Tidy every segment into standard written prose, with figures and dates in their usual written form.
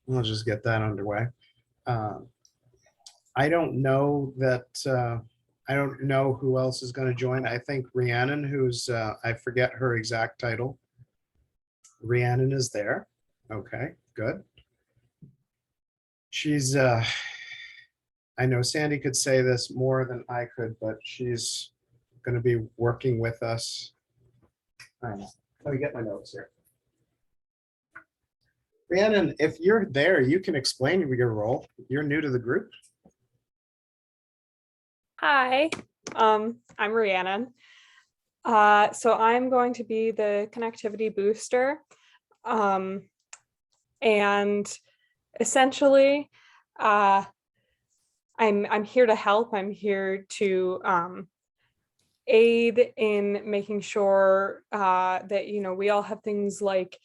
we'll just get that underway. I don't know that, I don't know who else is going to join. I think Rhiannon, who's, I forget her exact title. Rhiannon is there. Okay, good. She's, I know Sandy could say this more than I could, but she's going to be working with us. Let me get my notes here. Rhiannon, if you're there, you can explain your role. You're new to the group. Hi, I'm Rhiannon. So I'm going to be the connectivity booster. And essentially, I'm here to help. I'm here to aid in making sure that, we all have things like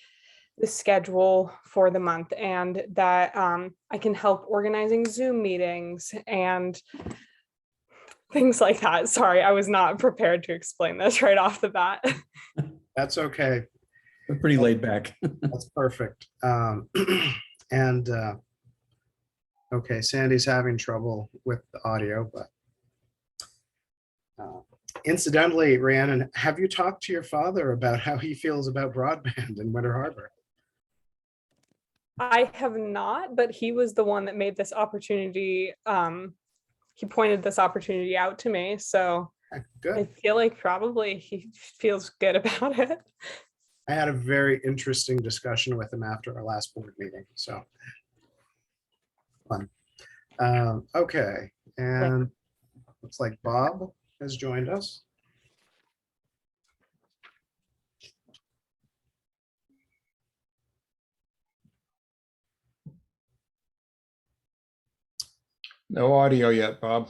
the schedule for the month, and that I can help organizing Zoom meetings and things like that. Sorry, I was not prepared to explain this right off the bat. That's okay. We're pretty laid back. That's perfect. And okay, Sandy's having trouble with the audio, but incidentally, Rhiannon, have you talked to your father about how he feels about broadband in Winter Harbor? I have not, but he was the one that made this opportunity. He pointed this opportunity out to me, so Good. I feel like probably he feels good about it. I had a very interesting discussion with him after our last board meeting, so fun. Okay, and looks like Bob has joined us. No audio yet, Bob.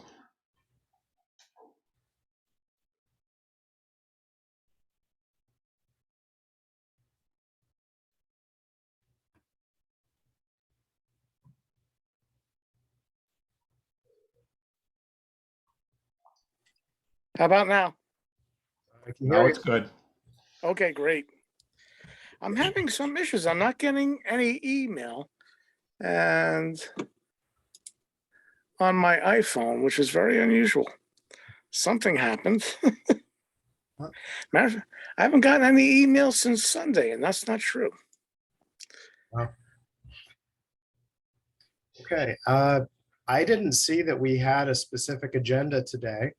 How about now? I can No, hear it's good. Okay, great. I'm having some issues. I'm not getting any email, and on my iPhone, which is very unusual. Something happened. I haven't gotten any emails since Sunday, and that's not true. Okay, I didn't see that we had a specific agenda today,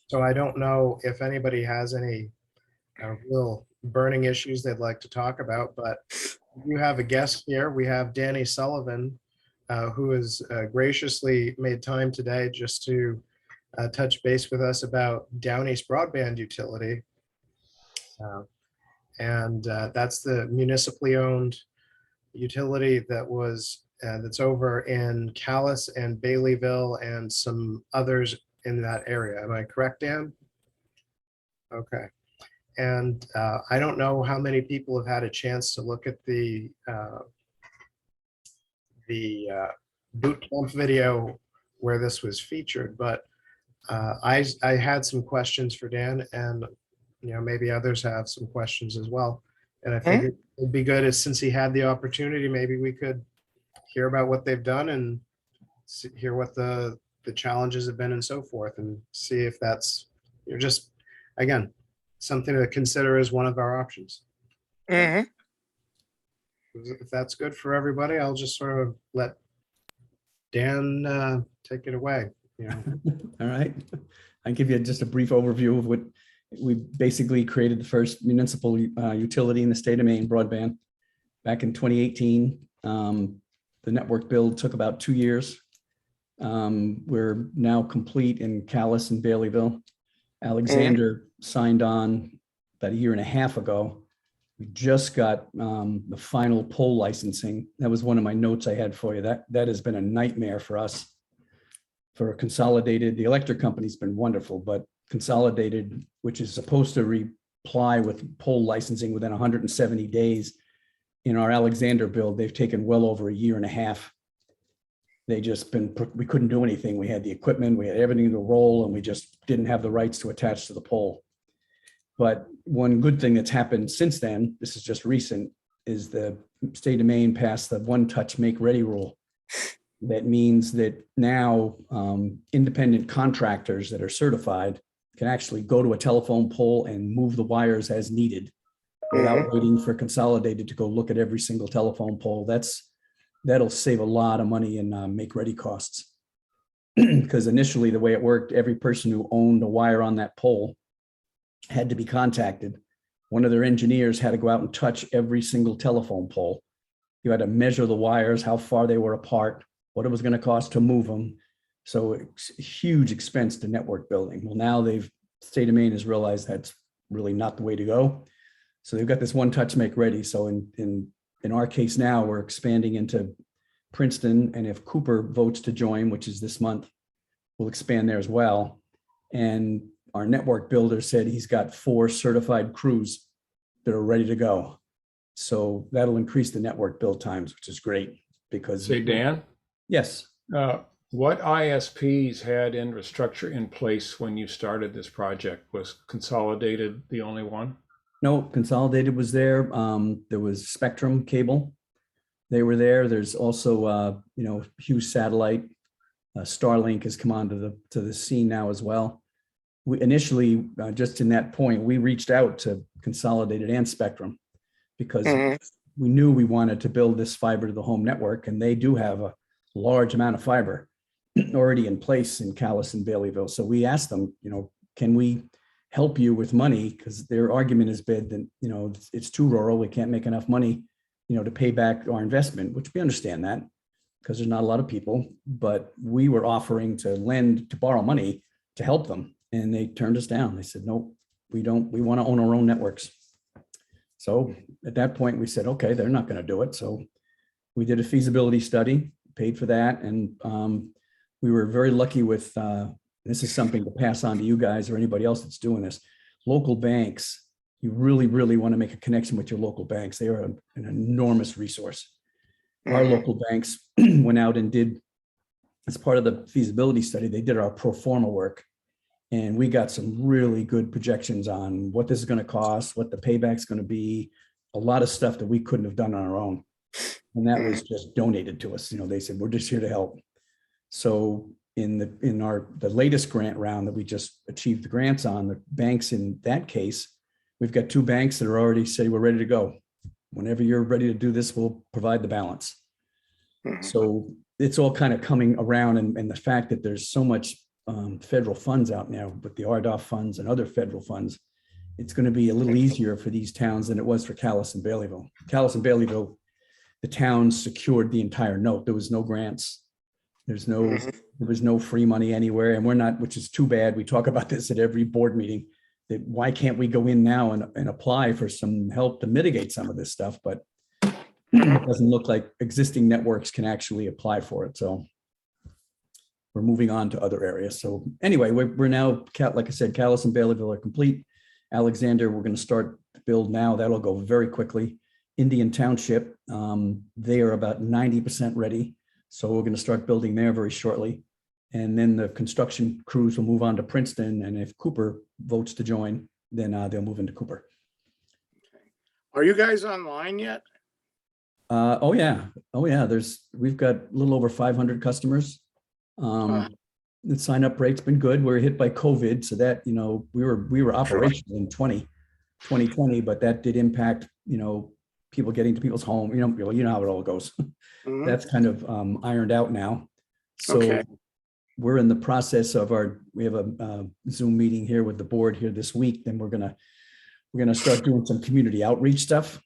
so I don't know if anybody has any real burning issues they'd like to talk about, but you have a guest here. We have Danny Sullivan, who has graciously made time today just to touch base with us about Down East Broadband Utility. And that's the municipally owned utility that was that's over in Calais and Baileyville and some others in that area. Am I correct, Dan? Okay. And I don't know how many people have had a chance to look at the boot camp video where this was featured, but I had some questions for Dan, and maybe others have some questions as well. And I figured it'd be good, since he had the opportunity, maybe we could hear about what they've done and hear what the challenges have been and so forth, and see if that's just, again, something to consider as one of our options. If that's good for everybody, I'll just sort of let Dan take it away. All right. I'll give you just a brief overview of what we basically created. The first municipal utility in the state of Maine, broadband, back in 2018. The network build took about 2 years. We're now complete in Calais and Baileyville. Alexander signed on about 1.5 years ago. We just got the final pole licensing. That was one of my notes I had for you. That has been a nightmare for us. For Consolidated, the electric company's been wonderful, but Consolidated, which is supposed to reply with pole licensing within 170 days, in our Alexander build, they've taken well over 1.5 years. We couldn't do anything. We had the equipment, we had everything to roll, and we just didn't have the rights to attach to the pole. But one good thing that's happened since then, this is just recent, is the state of Maine passed the one-touch make-ready rule. That means that now independent contractors that are certified can actually go to a telephone pole and move the wires as needed without waiting for Consolidated to go look at every single telephone pole. That'll save a lot of money in make-ready costs. Because initially the way it worked, every person who owned a wire on that pole had to be contacted. One of their engineers had to go out and touch every single telephone pole. You had to measure the wires, how far they were apart, what it was going to cost to move them. So it's a huge expense to network building. Well, now state of Maine has realized that's really not the way to go. So they've got this one-touch make ready. So in our case now, we're expanding into Princeton, and if Cooper votes to join, which is this month, we'll expand there as well. And our network builder said he's got 4 certified crews that are ready to go. So that'll increase the network build times, which is great because. Say, Dan, Yes. what ISPs had infrastructure in place when you started this project? Was Consolidated the only one? No, Consolidated was there. There was Spectrum Cable. They were there. There's also, Hughes Satellite. Starlink has come onto the scene now as well. We initially, just in that point, we reached out to Consolidated and Spectrum because we knew we wanted to build this fiber to the home network, and they do have a large amount of fiber already in place in Calais and Baileyville. So we asked them, can we help you with money? Because their argument has been that, it's too rural. We can't make enough money, to pay back our investment, which we understand that because there's not a lot of people, but we were offering to borrow money to help them. And they turned us down. They said, no, we don't, we want to own our own networks. So at that point we said, okay, they're not going to do it. So we did a feasibility study, paid for that. And we were very lucky with, this is something to pass on to you guys or anybody else that's doing this. Local banks, you really, really want to make a connection with your local banks. They are an enormous resource. Our local banks went out and did, as part of the feasibility study, they did our pro forma work. And we got some really good projections on what this is going to cost, what the payback's going to be, a lot of stuff that we couldn't have done on our own. And that was just donated to us. They said, we're just here to help. So in the latest grant round that we just achieved the grants on, the banks in that case, we've got 2 banks that are already say we're ready to go. Whenever you're ready to do this, we'll provide the balance. So it's all kind of coming around, and the fact that there's so much federal funds out now with the RDOF funds and other federal funds, it's going to be a little easier for these towns than it was for Calais and Baileyville. Calais and Baileyville, the towns secured the entire note. There was no grants. There was no free money anywhere. And we're not, which is too bad. We talk about this at every board meeting, that why can't we go in now and apply for some help to mitigate some of this stuff? But it doesn't look like existing networks can actually apply for it. So we're moving on to other areas. So anyway, we're now, like I said, Calais and Baileyville are complete. Alexander, we're going to start to build now. That'll go very quickly. Indian Township, they are about 90% ready. So we're going to start building there very shortly. And then the construction crews will move on to Princeton. And if Cooper votes to join, then they'll move into Cooper. Are you guys online yet? Oh yeah. We've got a little over 500 customers. The sign up rate's been good. We were hit by COVID, so that, we were operational in 2020, but that did impact, people getting to people's home. You know how it all goes. That's kind of ironed out now. So we're in the process of we have a Zoom meeting here with the board here this week. Then we're gonna start doing some community outreach stuff.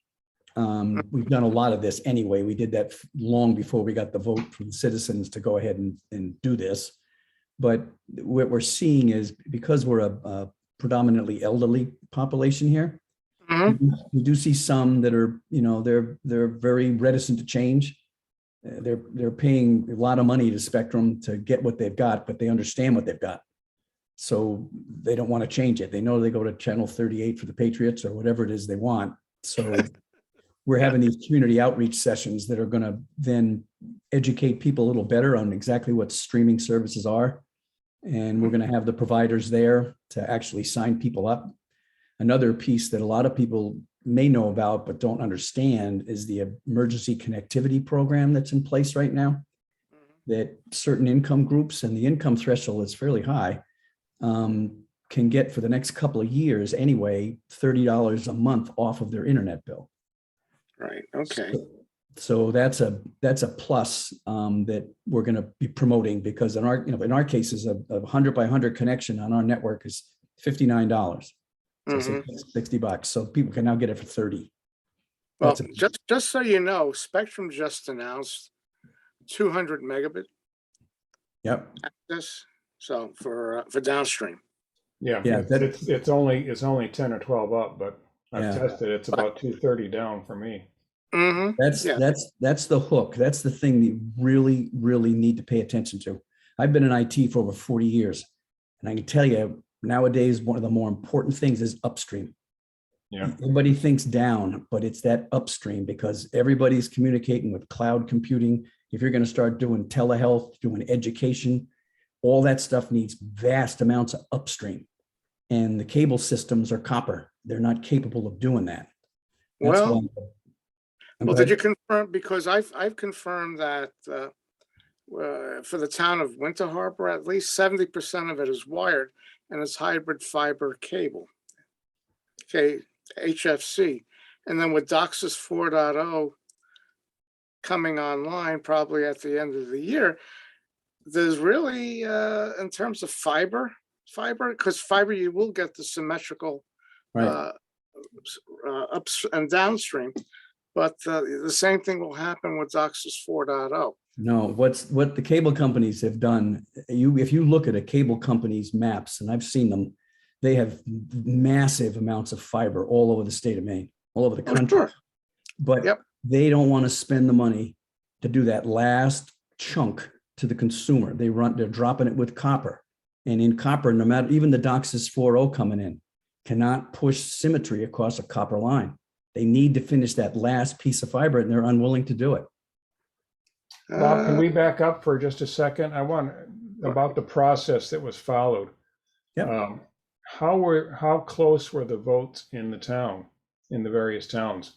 We've done a lot of this anyway. We did that long before we got the vote from the citizens to go ahead and do this. But what we're seeing is, because we're a predominantly elderly population here, we do see some that are, they're very reticent to change. They're paying a lot of money to Spectrum to get what they've got, but they understand what they've got. So they don't want to change it. They know they go to channel 38 for the Patriots or whatever it is they want. So we're having these community outreach sessions that are going to then educate people a little better on exactly what streaming services are. And we're going to have the providers there to actually sign people up. Another piece that a lot of people may know about but don't understand is the emergency connectivity program that's in place right now, that certain income groups, and the income threshold is fairly high, can get for the next couple of years anyway, $30 a month off of their internet bill. Right, okay. So that's a plus that we're going to be promoting, because in our cases, a 100 by 100 connection on our network is $59. So $60. So people can now get it for 30. Well, just so you know, Spectrum just announced 200 megabit Yep. access. So for downstream. Yeah, Yeah, it's only 10 or 12 up, but I've Yeah. tested, it's about 230 down for me. That's the hook. That's the thing that you really, really need to pay attention to. I've been in IT for over 40 years, and I can tell you nowadays, one of the more important things is upstream. Yeah. Everybody thinks down, but it's that upstream, because everybody's communicating with cloud computing. If you're going to start doing telehealth, doing education, all that stuff needs vast amounts of upstream. And the cable systems are copper. They're not capable of doing that. That's Well, why. did you confirm? Because I've confirmed that for the town of Winter Harbor, at least 70% of it is wired, and it's hybrid fiber cable. Okay, HFC. And then with DOCSIS 4.0 coming online probably at the end of the year, there's really, in terms of fiber, because fiber, you will get the symmetrical Right. ups and downstream, but the same thing will happen with DOCSIS 4.0. No, what the cable companies have done, if you look at a cable company's maps, and I've seen them, they have massive amounts of fiber all over the state of Maine, all over the country. Sure. But they don't want to spend the money to do that last chunk to the consumer. They're dropping it with copper. And in copper, no matter, even the DOCSIS 4.0 coming in, cannot push symmetry across a copper line. They need to finish that last piece of fiber, and they're unwilling to do it. Bob, can we back up for just a second? I want about the process that was followed. Yeah. How close were the votes in the town, in the various towns?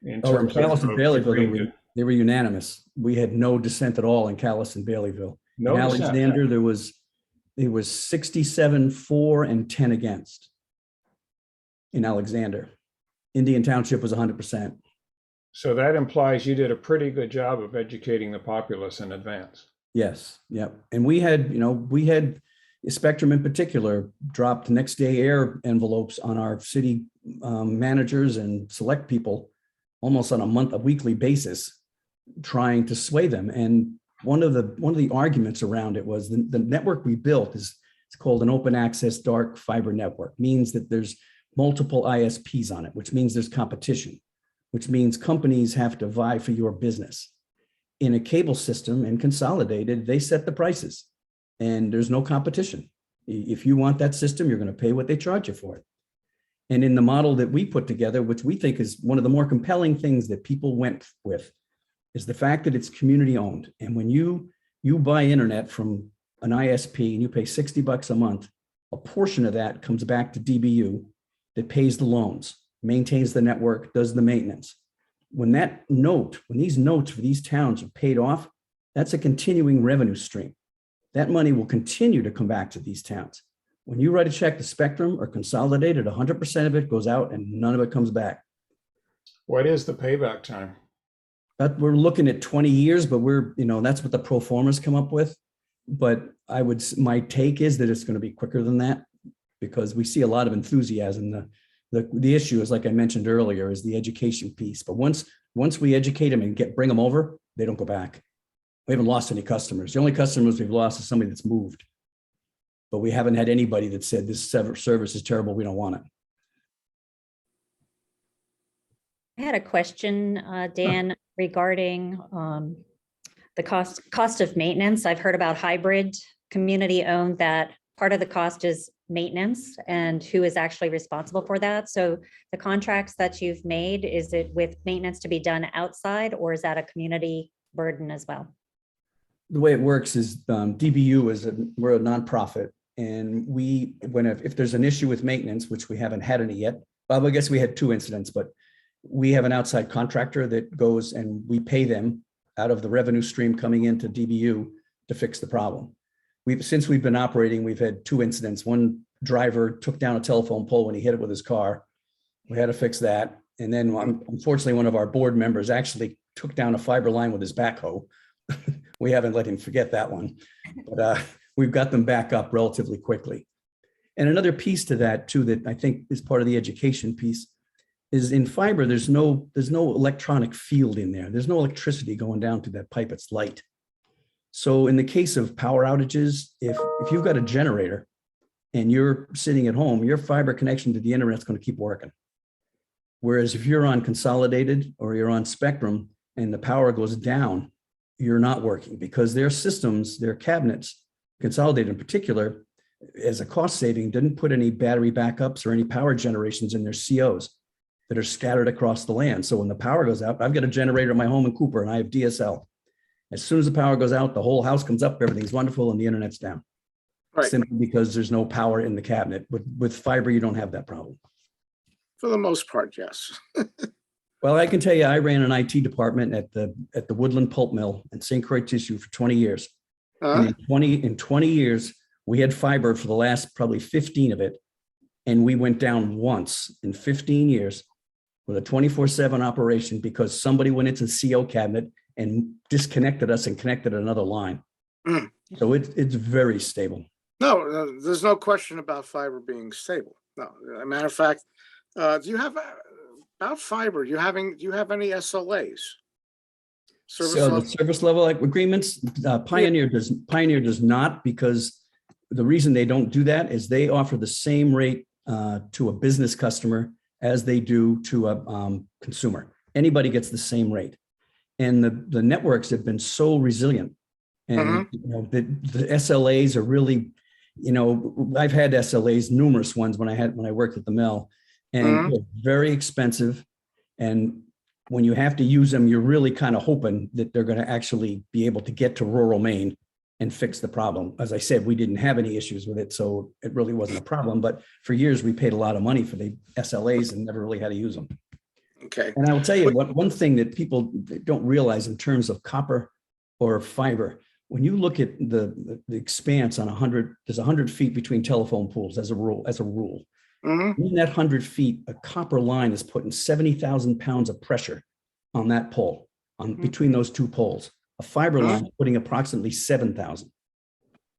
In Calais and Baileyville, they were unanimous. We had no dissent at all in Calais and Baileyville. No in dissent. Alexander, it was 67 for and 10 against. In Alexander, Indian Township was 100%. So that implies you did a pretty good job of educating the populace in advance. Yes. Yep. And we had Spectrum in particular dropped next day air envelopes on our city managers and select people almost on a weekly basis, trying to sway them. And one of the arguments around it was the network we built it's called an open access dark fiber network, means that there's multiple ISPs on it, which means there's competition, which means companies have to vie for your business. In a cable system and consolidated, they set the prices and there's no competition. If you want that system, you're going to pay what they charge you for it. And in the model that we put together, which we think is one of the more compelling things that people went with, is the fact that it's community owned. And when you buy internet from an ISP and you pay $60 a month, a portion of that comes back to DBU that pays the loans, maintains the network, does the maintenance. When these notes for these towns are paid off, that's a continuing revenue stream. That money will continue to come back to these towns. When you write a check to Spectrum or Consolidated, 100% of it goes out and none of it comes back. What is the payback time? But we're looking at 20 years, but that's what the pro formas come up with. But my take is that it's going to be quicker than that, because we see a lot of enthusiasm. The issue is, like I mentioned earlier, is the education piece. But once we educate them and bring them over, they don't go back. We haven't lost any customers. The only customers we've lost is somebody that's moved. But we haven't had anybody that said this service is terrible, we don't want it. I had a question, Dan, regarding the cost of maintenance. I've heard about hybrid community owned, that part of the cost is maintenance and who is actually responsible for that. So the contracts that you've made, is it with maintenance to be done outside, or is that a community burden as well? The way it works is DBU we're a nonprofit, and if there's an issue with maintenance, which we haven't had any yet, well, I guess we had 2 incidents, but we have an outside contractor that goes and we pay them out of the revenue stream coming into DBU to fix the problem. Since we've been operating, we've had 2 incidents. One driver took down a telephone pole when he hit it with his car. We had to fix that. And then unfortunately, one of our board members actually took down a fiber line with his backhoe. We haven't let him forget that one, but we've got them back up relatively quickly. And another piece to that too, that I think is part of the education piece, is in fiber, there's no electronic field in there. There's no electricity going down through that pipe, it's light. So in the case of power outages, if you've got a generator and you're sitting at home, your fiber connection to the internet's going to keep working. Whereas if you're on Consolidated or you're on Spectrum and the power goes down, you're not working, because their systems, their cabinets, Consolidated in particular, as a cost saving, didn't put any battery backups or any power generations in their COs that are scattered across the land. So when the power goes out, I've got a generator at my home in Cooper and I have DSL. As soon as the power goes out, the whole house comes up, everything's wonderful, and the internet's down. Right. Simply because there's no power in the cabinet. With fiber, you don't have that problem. For the most part, yes. Well, I can tell you, I ran an IT department at the Woodland Pulp Mill in St. Croix Tissue for 20 years. And in 20 years, we had fiber for the last probably 15 of it. And we went down once in 15 years with a 24/7 operation because somebody went into the CO cabinet and disconnected us and connected another line. Mm. So it's very stable. No, there's no question about fiber being stable. No, as a matter of fact, do you have about fiber? Do you have any SLAs? Service So level? the service level agreements, Pioneer does not, because the reason they don't do that is they offer the same rate to a business customer as they do to a consumer. Anybody gets the same rate. And the networks have been so resilient. And you know, the SLAs are really, you know, I've had SLAs, numerous ones when I worked at the mill, and they're very expensive. And when you have to use them, you're really kind of hoping that they're going to actually be able to get to rural Maine and fix the problem. As I said, we didn't have any issues with it, so it really wasn't a problem. But for years, we paid a lot of money for the SLAs and never really had to use them. Okay. And I will tell you one thing that people don't realize in terms of copper or fiber, when you look at the expanse on 100, there's 100 feet between telephone poles as a rule. In that 100 feet, a copper line is putting 70,000 pounds of pressure on that pole, between those 2 poles. A fiber line is putting approximately 7,000.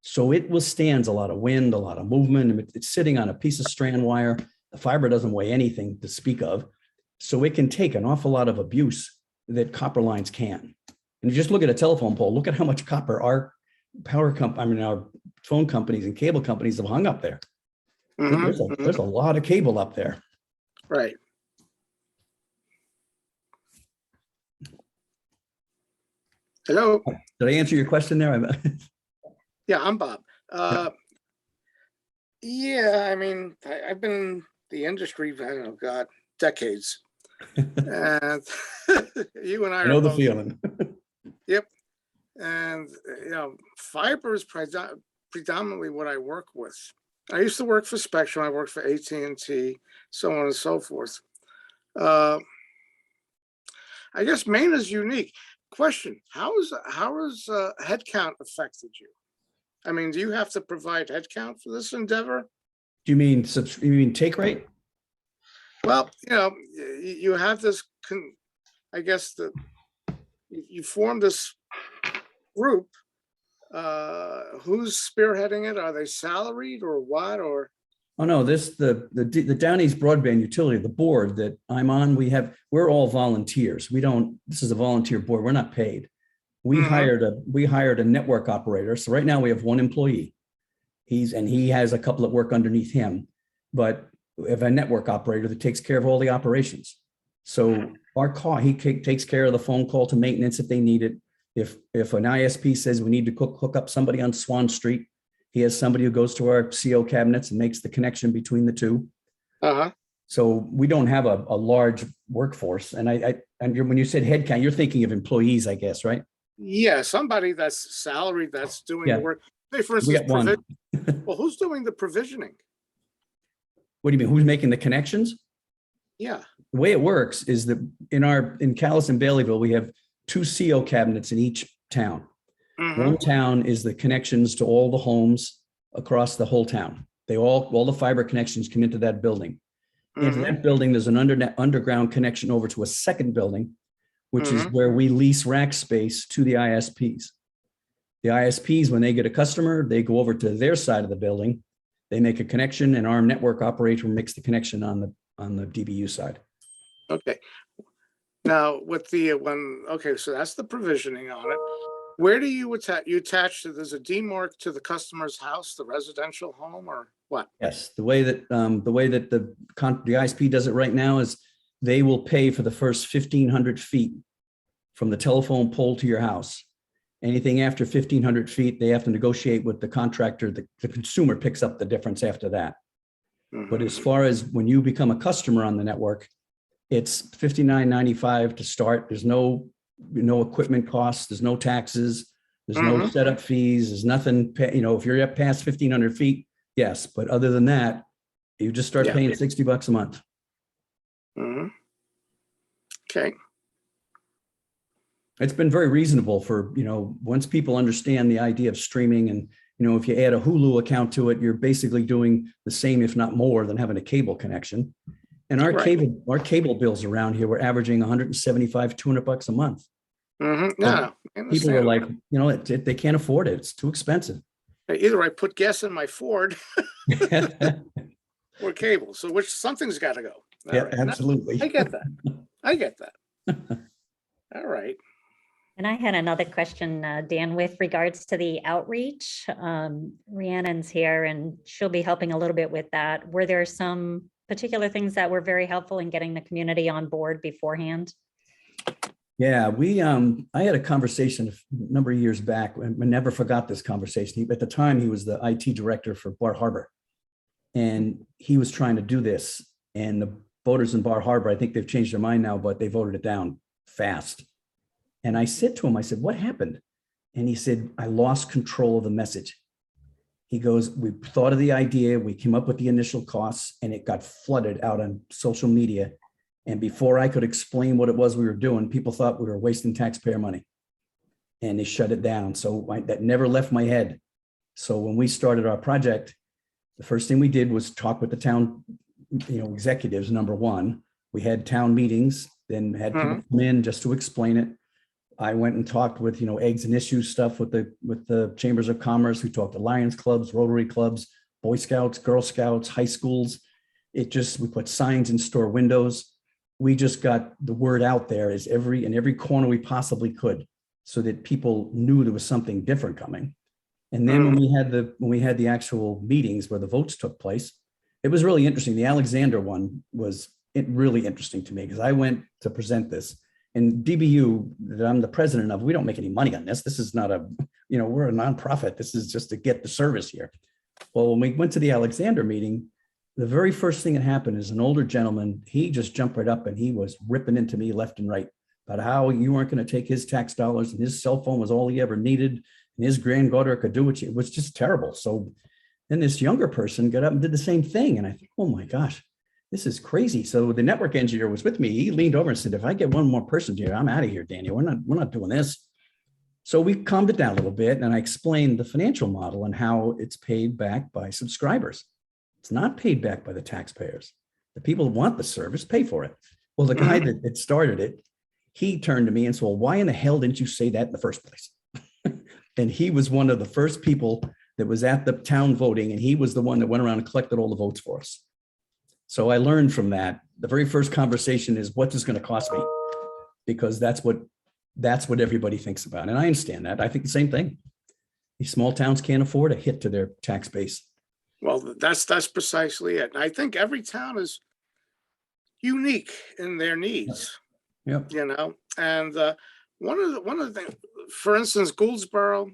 So it withstands a lot of wind, a lot of movement. It's sitting on a piece of strand wire. The fiber doesn't weigh anything to speak of. So it can take an awful lot of abuse that copper lines can. And you just look at a telephone pole, look at how much copper our our phone companies and cable companies have hung up there. There's a lot of cable up there. Right. Hello. Did I answer your question there? Yeah, I'm Bob. Yeah, I mean, I've been in the industry, I don't know, God, decades. And you and I I know are the both, feeling. Yep. And, you know, fiber is predominantly what I work with. I used to work for Spectrum. I worked for AT&T, so on and so forth. I guess Maine is unique. Question: How has headcount affected you? I mean, do you have to provide headcount for this endeavor? Do you mean take rate? Well, you know, you have this. I guess you formed this group. Who's spearheading it? Are they salaried or what? Or Oh no, the Down East Broadband Utility, the board that I'm on, we're all volunteers. This is a volunteer board. We're not paid. We hired a network operator. So right now we have 1 employee. He has a couple that work underneath him, but we have a network operator that takes care of all the operations. So he takes care of the phone call to maintenance if they need it. If an ISP says we need to hook up somebody on Swan Street, he has somebody who goes to our CO cabinets and makes the connection between the 2. So we don't have a large workforce. And when you said headcount, you're thinking of employees, I guess, right? yeah, somebody that's salaried that's doing the work. Say, for We instance, got 1. well, who's doing the provisioning? What do you mean? Who's making the connections? Yeah. the way it works is that in Calais and Baileyville, we have 2 CO cabinets in each town. Mhm. One town is the connections to all the homes across the whole town. All the fiber connections come into that building. Into Mhm. that building, there's an underground connection over to a second building, which is Mhm. where we lease rack space to the ISPs. The ISPs, when they get a customer, they go over to their side of the building, they make a connection, and our network operator makes the connection on the DBU side. Okay. Now with the okay, so that's the provisioning on it. Where do you attach? You attach to, there's a demarc to the customer's house, the residential home, or what? Yes, the way that the ISP does it right now is they will pay for the first 1,500 feet from the telephone pole to your house. Anything after 1,500 feet, they have to negotiate with the contractor. The consumer picks up the difference after that. But as far as when you become a customer on the network, it's $59.95 to start. There's no equipment costs. There's no taxes. There's no Mhm. setup fees. There's nothing. If you're up past 1,500 feet, yes. But other than that, you just start Yeah. paying $60 a month. Mhm. Okay. It's been very reasonable for, once people understand the idea of streaming, and, if you add a Hulu account to it, you're basically doing the same, if not more, than having a cable connection. And our Right. cable bills around here, we're averaging $175, $200 a month. Mhm. So No, I people are understand. like, they can't afford it. It's too expensive. Either I put gas in my Ford or cable. So something's got to go. All Yeah, right. No, absolutely. I get that. I get that. All right. And I had another question, Dan, with regards to the outreach. Rhiannon's here and she'll be helping a little bit with that. Were there some particular things that were very helpful in getting the community on board beforehand? Yeah, I had a conversation a number of years back, and I never forgot this conversation. At the time, he was the IT director for Bar Harbor, and he was trying to do this. And the voters in Bar Harbor, I think they've changed their mind now, but they voted it down fast. And I said to him, I said, "What happened?" And he said, "I lost control of the message." He goes, "We thought of the idea, we came up with the initial costs, and it got flooded out on social media. And before I could explain what it was we were doing, people thought we were wasting taxpayer money. And they shut it down." So that never left my head. So when we started our project, the first thing we did was talk with the town, executives, number one. We had town meetings, then had people come in just to explain it. I went and talked with, eggs and issues stuff with the chambers of commerce. We talked to Lions clubs, Rotary clubs, Boy Scouts, Girl Scouts, high schools. We put signs in store windows. We just got the word out there in every corner we possibly could, so that people knew there was something different coming. And then when we had the actual meetings where the votes took place, it was really interesting. The Alexander one was really interesting to me, because I went to present this. And DBU, that I'm the president of, we don't make any money on this. This is not we're a nonprofit. This is just to get the service here. Well, when we went to the Alexander meeting, the very first thing that happened is an older gentleman, he just jumped right up and he was ripping into me left and right about how you weren't going to take his tax dollars, and his cell phone was all he ever needed, and his granddaughter could do it. It was just terrible. So then this younger person got up and did the same thing. And I think, oh my gosh, this is crazy. So the network engineer was with me. He leaned over and said, "If I get one more person here, I'm out of here, Daniel. We're not doing this." So we calmed it down a little bit, and I explained the financial model and how it's paid back by subscribers. It's not paid back by the taxpayers. The people who want the service pay for it. Well, the guy that started it, he turned to me and said, "Well, why in the hell didn't you say that in the first place?" And he was one of the first people that was at the town voting, and he was the one that went around and collected all the votes for us. So I learned from that. The very first conversation is, what's this going to cost me? Because that's what everybody thinks about. And I understand that. I think the same thing. These small towns can't afford a hit to their tax base. Well, that's precisely it. And I think every town is unique in their needs. Yep. And one of the things, for instance, Gouldsboro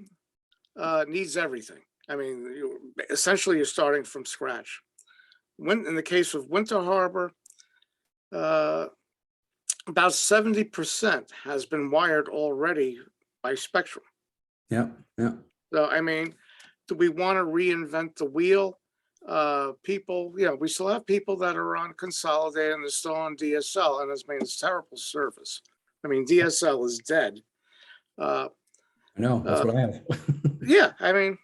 needs everything. I mean, essentially you're starting from scratch. In the case of Winter Harbor, about 70% has been wired already by Spectrum. Yeah. So, I mean, do we want to reinvent the wheel? people, we still have people that are on Consolidated and they're still on DSL, and it's terrible service. I mean, DSL is dead. I know, that's what I have. Yeah, I mean,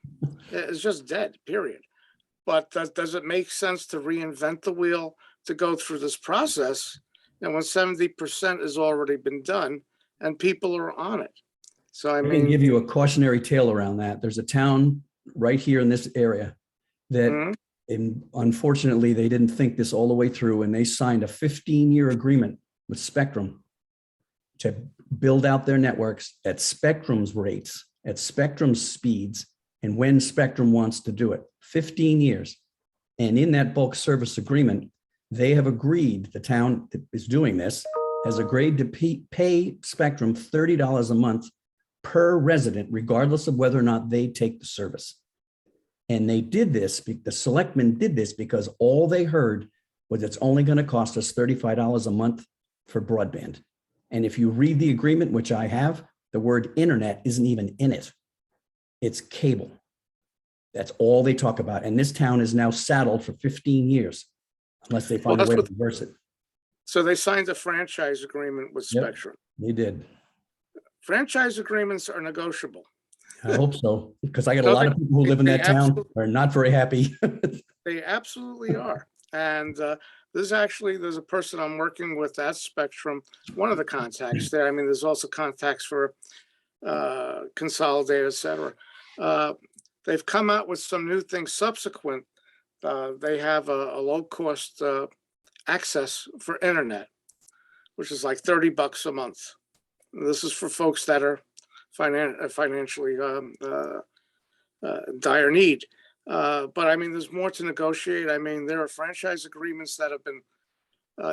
it's just dead, period. But does it make sense to reinvent the wheel to go through this process? And when 70% has already been done and people are on it. So, I can give you a cautionary tale around that. There's a town right here in this area that unfortunately they didn't think this all the way through, and they signed a 15-year agreement with Spectrum to build out their networks at Spectrum's rates, at Spectrum's speeds, and when Spectrum wants to do it. 15 years. And in that bulk service agreement, they have agreed, the town that is doing this has agreed to pay Spectrum $30 a month per resident, regardless of whether or not they take the service. And they did this, the selectmen did this because all they heard was it's only going to cost us $35 a month for broadband. And if you read the agreement, which I have, the word internet isn't even in it. It's cable. That's all they talk about. And this town is now saddled for 15 years, unless they find a way to reverse it. So they signed a franchise agreement with Spectrum. They did. Franchise agreements are negotiable. I hope so, because I got a lot of people who live in that town are not very happy. They absolutely are. And there's a person I'm working with at Spectrum, one of the contacts there. I mean, there's also contacts for Consolidated, et cetera. They've come out with some new things subsequent. They have a low cost access for internet, which is like $30 a month. This is for folks that are financially dire need. But I mean, there's more to negotiate. I mean, there are franchise agreements that have been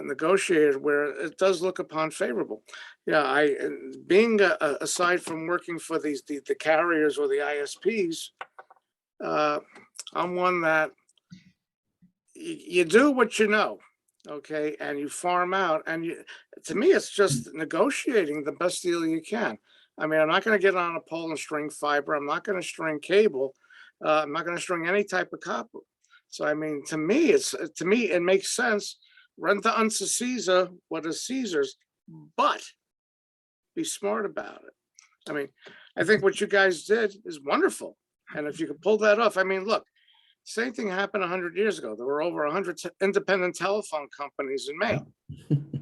negotiated where it does look upon favorable. Yeah, being aside from working for the carriers or the ISPs, I'm one that you do what you know, okay, and you farm out. And to me, it's just negotiating the best deal you can. I mean, I'm not going to get on a pole and string fiber. I'm not going to string cable. I'm not going to string any type of copper. So, I mean, to me, it makes sense. Rent the unto Caesar what is Caesar's, but be smart about it. I mean, I think what you guys did is wonderful. And if you could pull that off, I mean, look, same thing happened 100 years ago. There were over 100 independent telephone companies in Maine.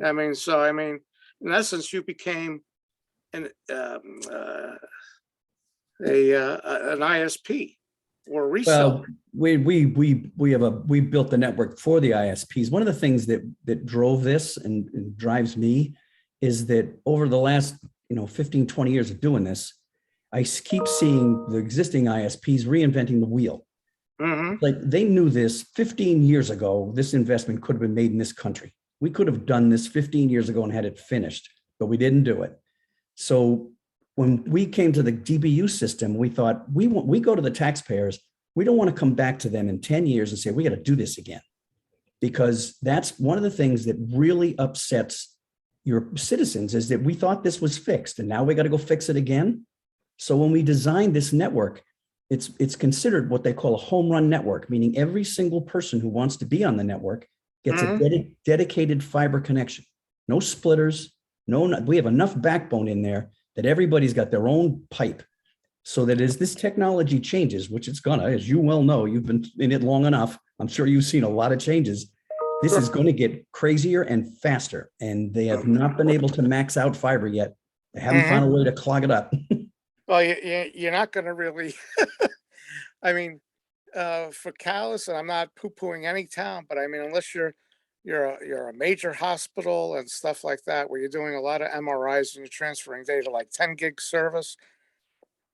I mean, so, I mean, in essence, you became an ISP or reseller. Well, we built the network for the ISPs. One of the things that drove this and drives me is that over the last 15, 20 years of doing this, I keep seeing the existing ISPs reinventing the wheel. Mm-hmm. Like they knew this 15 years ago, this investment could have been made in this country. We could have done this 15 years ago and had it finished, but we didn't do it. So when we came to the DBU system, we thought we go to the taxpayers. We don't want to come back to them in 10 years and say, we got to do this again, because that's one of the things that really upsets your citizens is that we thought this was fixed and now we got to go fix it again. So when we designed this network, it's considered what they call a home run network, meaning every single person who wants to be on the network gets a dedicated fiber connection. No splitters, we have enough backbone in there that everybody's got their own pipe, so that as this technology changes, which it's gonna, as you well know, you've been in it long enough, I'm sure you've seen a lot of changes. This is going to get crazier and faster, and they have not been able to max out fiber yet. They haven't found a way to clog it up. Well, you're not going to really, I mean, for Calais, and I'm not poo-pooing any town, but I mean, unless you're a major hospital and stuff like that, where you're doing a lot of MRIs and you're transferring data like 10 gig service,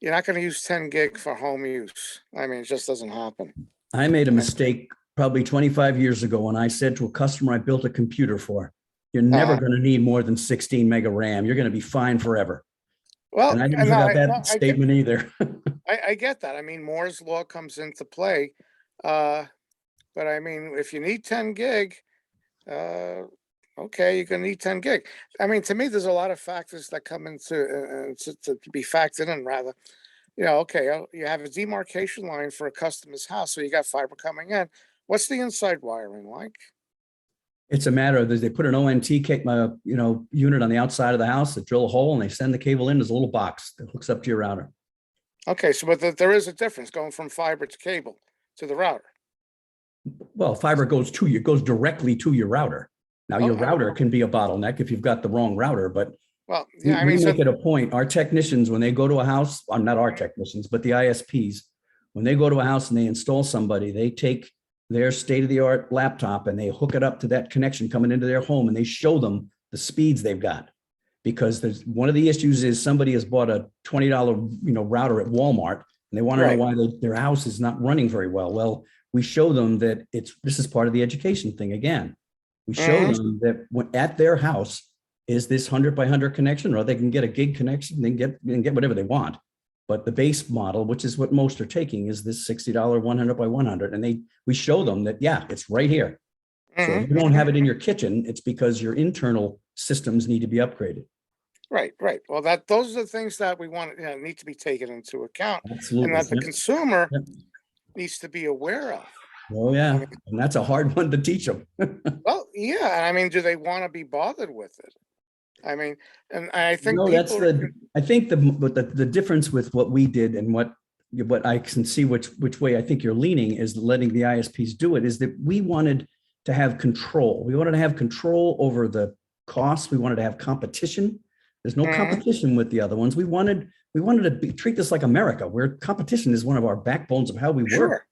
you're not going to use 10 gig for home use. I mean, it just doesn't happen. I made a mistake probably 25 years ago when I said to a customer I built a computer for, you're never going to need more than 16 mega RAM. You're going to be fine forever. Well, and I didn't forget that statement either. I get that. I mean, Moore's law comes into play. But I mean, if you need 10 gig, okay, you're going to need 10 gig. I mean, to me, there's a lot of factors that come into to be factored in, rather. Okay, you have a demarcation line for a customer's house, so you got fiber coming in. What's the inside wiring like? It's a matter of they put an ONT unit on the outside of the house, they drill a hole and they send the cable in. There's a little box that hooks up to your router. Okay, so but there is a difference going from fiber to cable to the router. Well, fiber goes directly to your router. Now, your Okay. router can be a bottleneck if you've got the wrong router, but Well, we yeah, I mean, make so, it a point. Our technicians, when they go to a house, not our technicians, but the ISPs, when they go to a house and they install somebody, they take their state-of-the-art laptop and they hook it up to that connection coming into their home and they show them the speeds they've got. Because there's one of the issues is somebody has bought a $20 router at Walmart and they want to know why their house is not running very well. Well, we show them that this is part of the education thing again. We show them that at their house is this 100 by 100 connection, or they can get a gig connection, they can get whatever they want. But the base model, which is what most are taking, is this $60 100 by 100. And we show them that, yeah, it's right here. So if you don't have it in your kitchen, it's because your internal systems need to be upgraded. right. Well, those are the things that we want, need to be taken into account, Absolutely. and that the Yep. consumer Yep. needs to be aware of. Oh, yeah. And that's a hard one to teach them. Well, yeah, I mean, do they want to be bothered with it? I mean, and I think No, people I think the difference with what we did and what I can see which way I think you're leaning is letting the ISPs do it, is that we wanted to have control. We wanted to have control over the costs. We wanted to have competition. There's no competition with the other ones. We wanted to treat this like America, where competition is one of our backbones of how we work. Sure.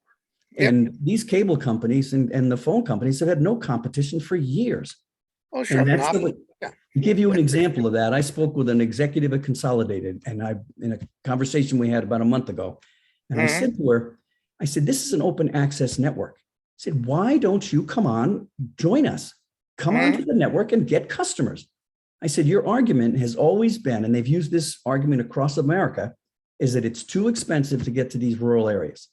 Yep. And these cable companies and the phone companies have had no competition for years. Oh, sure. And that's Not- the way. yeah. To give you an example of that, I spoke with an executive at Consolidated, and in a conversation we had about a month ago, and I said to her, I said, this is an open access network. I said, why don't you come on, join us, come onto the network and get customers? I said, your argument has always been, and they've used this argument across America, is that it's too expensive to get to these rural areas.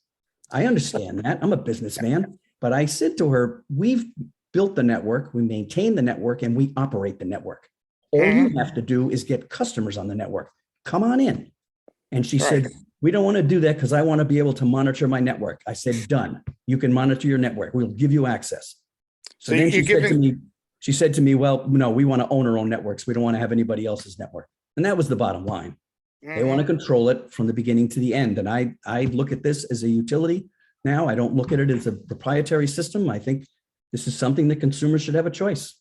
I understand that. I'm a businessman, but I said to her, we've built the network, we maintain the network, and we operate the network. All you have to do is get customers on the network. Come on in. And she said, we don't want to do that because I want to be able to monitor my network. I said, done. You can monitor your network. We'll give you access. So then she said to me, well, no, we want to own our own networks. We don't want to have anybody else's network. And that was the bottom line. They want to control it from the beginning to the end. And I look at this as a utility now. I don't look at it as a proprietary system. I think this is something that consumers should have a choice.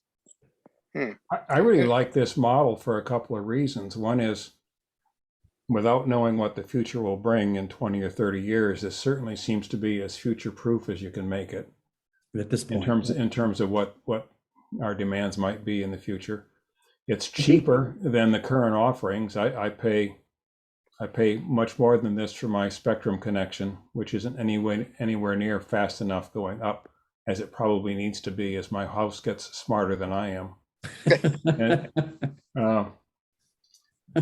I really like this model for a couple of reasons. One is, without knowing what the future will bring in 20 or 30 years, this certainly seems to be as future-proof as you can make it. At this point, in terms of what our demands might be in the future. It's cheaper than the current offerings. I pay much more than this for my Spectrum connection, which isn't anywhere near fast enough going up as it probably needs to be as my house gets smarter than I am.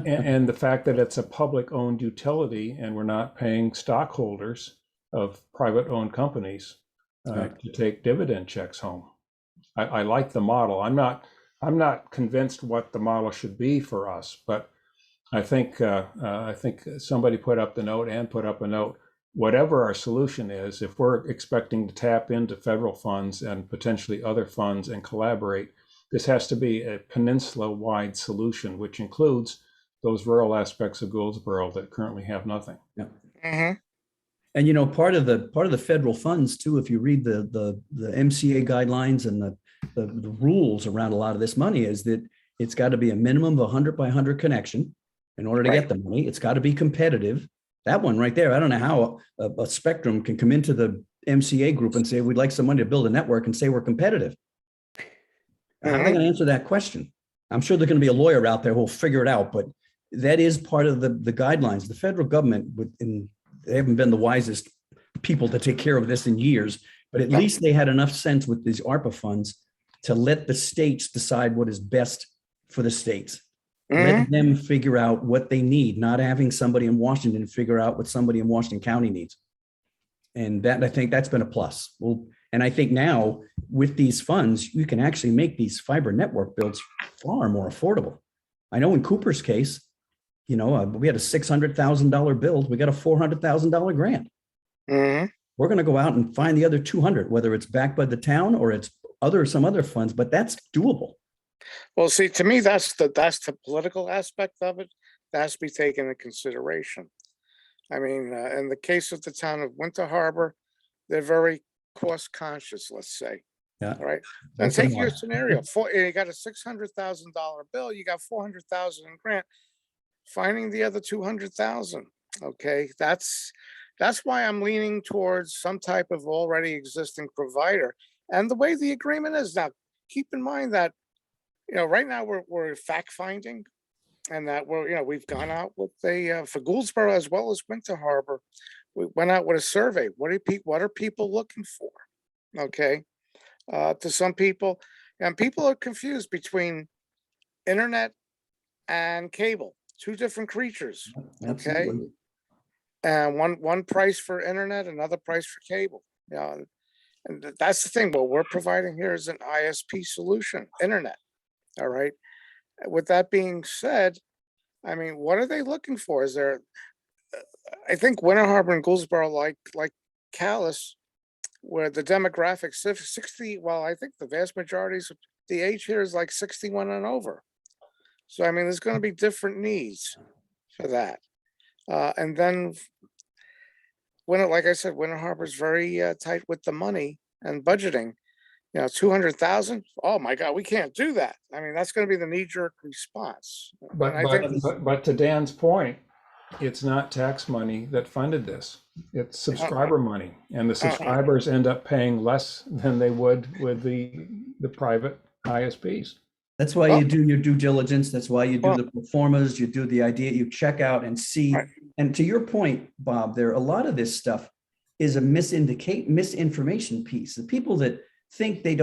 And the fact that it's a public-owned utility and we're not paying stockholders of private-owned companies to take dividend checks home. I like the model. I'm not convinced what the model should be for us, but I think somebody put up the note and put up a note. Whatever our solution is, if we're expecting to tap into federal funds and potentially other funds and collaborate, this has to be a peninsula-wide solution, which includes those rural aspects of Goldsboro that currently have nothing. Yeah. And part of the federal funds too, if you read the MCA guidelines and the rules around a lot of this money, is that it's got to be a minimum of 100 by 100 connection in order to get the money. It's got to be competitive. That one right there, I don't know how a Spectrum can come into the MCA group and say, we'd like some money to build a network and say we're competitive. How are they going to answer that question? I'm sure there's going to be a lawyer out there who will figure it out, but that is part of the guidelines. The federal government, they haven't been the wisest people to take care of this in years, but at least they had enough sense with these ARPA funds to let the states decide what is best for the states. Let them figure out what they need, not having somebody in Washington figure out what somebody in Washington County needs. And I think that's been a plus. Well, and I think now with these funds, you can actually make these fiber network builds far more affordable. I know in Cooper's case, we had a $600,000 build. We got a $400,000 grant. we're going to go out and find the other 200, whether it's backed by the town or it's some other funds, but that's doable. Well, see, to me, that's the political aspect of it that has to be taken into consideration. I mean, in the case of the town of Winter Harbor, they're very cost conscious, let's say. Yeah. All right. Then Yes, they take your are. scenario. You got a $600,000 bill, you got 400,000 in grant, finding the other 200,000. Okay. That's why I'm leaning towards some type of already existing provider. And the way the agreement is now, keep in mind that, right now we're fact finding, and that we've gone out with for Gouldsboro as well as Winter Harbor. We went out with a survey. What are people looking for? Okay. To some people, and people are confused between internet and cable, two different creatures. Okay. Absolutely. And one price for internet, another price for cable. Yeah. And that's the thing. What we're providing here is an ISP solution, internet. All right. With that being said, I mean, what are they looking for? Is there, I think Winter Harbor and Gouldsboro, like Calais, where the demographics 60, well, I think the vast majority of the age here is like 61 and over. So, I mean, there's going to be different needs for that. And then like I said, Winter Harbor is very tight with the money and budgeting. 200,000. Oh my God, we can't do that. I mean, that's going to be the knee-jerk response. But And I think but to Dan's point, it's not tax money that funded this. It's subscriber money, and the subscribers end up paying less than they would with the private ISPs. That's why you do your due diligence. That's why you do the performers, you do the idea, you check out and see. Right. And to your point, Bob, a lot of this stuff is a misinformation piece. The people that think they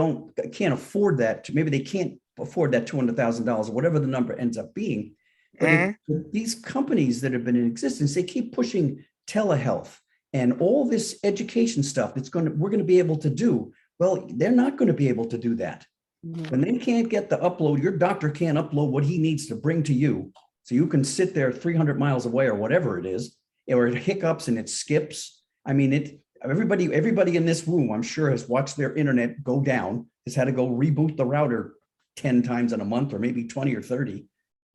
can't afford that, maybe they can't afford that $200,000 or whatever the number ends up being. But these companies that have been in existence, they keep pushing telehealth and all this education stuff we're going to be able to do. Well, they're not going to be able to do that. When they can't get the upload, your doctor can't upload what he needs to bring to you. So you can sit there 300 miles away or whatever it is, or it hiccups and it skips. I mean, everybody in this room, I'm sure, has watched their internet go down, has had to go reboot the router 10 times in a month, or maybe 20 or 30.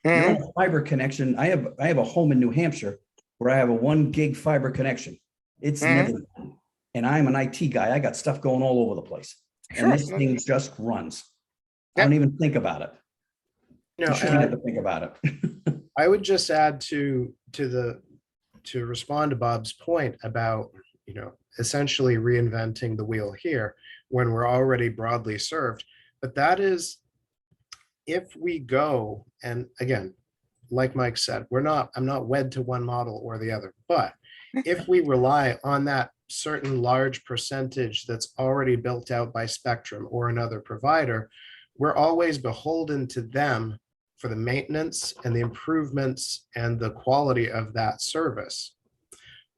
You're on a fiber connection. I have a home in New Hampshire where I have a 1 gig fiber connection. It's never done. And I'm an IT guy. I got stuff going all over the place. And this thing just runs. I don't even think about it. You shouldn't have to think about it. I would just add to respond to Bob's point about, essentially reinventing the wheel here when we're already broadly served. But that is, if we go, and again, like Mike said, I'm not wed to one model or the other, but if we rely on that certain large percentage that's already built out by Spectrum or another provider, we're always beholden to them for the maintenance and the improvements and the quality of that service.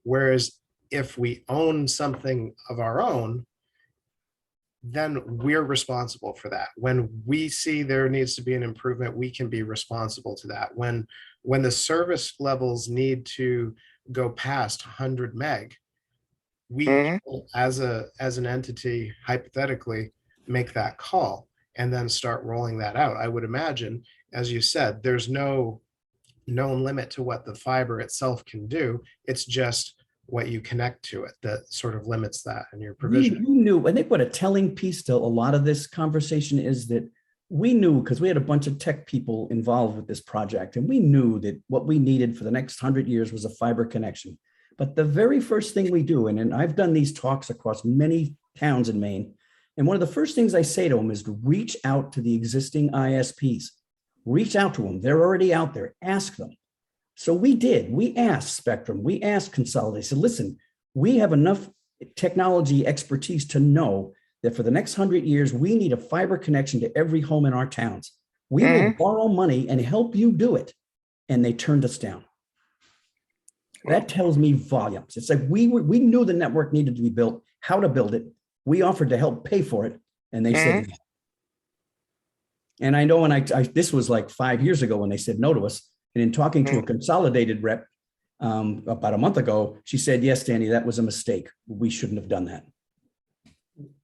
Whereas if we own something of our own, then we're responsible for that. When we see there needs to be an improvement, we can be responsible to that. When the service levels need to go past 100 meg, we as an entity, hypothetically, make that call and then start rolling that out. I would imagine, as you said, there's no known limit to what the fiber itself can do. It's just what you connect to it that sort of limits that in your provision. We knew, I think what a telling piece to a lot of this conversation is that we knew, because we had a bunch of tech people involved with this project, and we knew that what we needed for the next 100 years was a fiber connection. But the very first thing we do, and I've done these talks across many towns in Maine, and one of the first things I say to them is to reach out to the existing ISPs. Reach out to them. They're already out there. Ask them. So we did. We asked Spectrum. We asked Consolidate. Said, listen, we have enough technology expertise to know that for the next 100 years, we need a fiber connection to every home in our towns. We will borrow money and help you do it. And they turned us down. That tells me volumes. It's like we knew the network needed to be built, how to build it. We offered to help pay for it, and they said no. And I know when this was like 5 years ago when they said no to us. And in talking to a Consolidated rep, about a month ago, she said, yes, Danny, that was a mistake. We shouldn't have done that.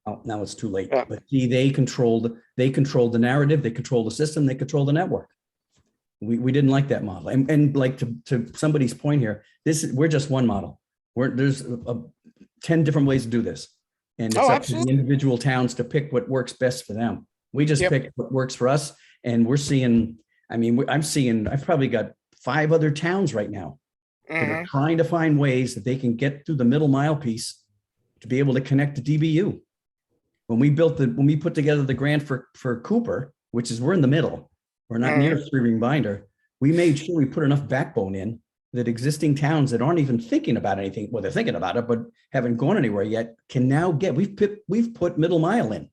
Oh, now it's too late. Yeah. But see, they controlled the narrative, they control the system, they control the network. We didn't like that model. And like to somebody's point here, we're just one model. There's 10 different ways to do this. And it's Oh, up absolutely. to the individual towns to pick what works best for them. We just Yep. pick what works for us. And we're seeing, I've probably got 5 other towns right now that are Mhm. trying to find ways that they can get through the middle mile piece to be able to connect to DBU. When we put together the grant for Cooper, which is we're in the middle, we're not near a 3-ring binder. We made sure we put enough backbone in that existing towns that aren't even thinking about anything, well, they're thinking about it, but haven't gone anywhere yet, can now get, we've put middle mile in.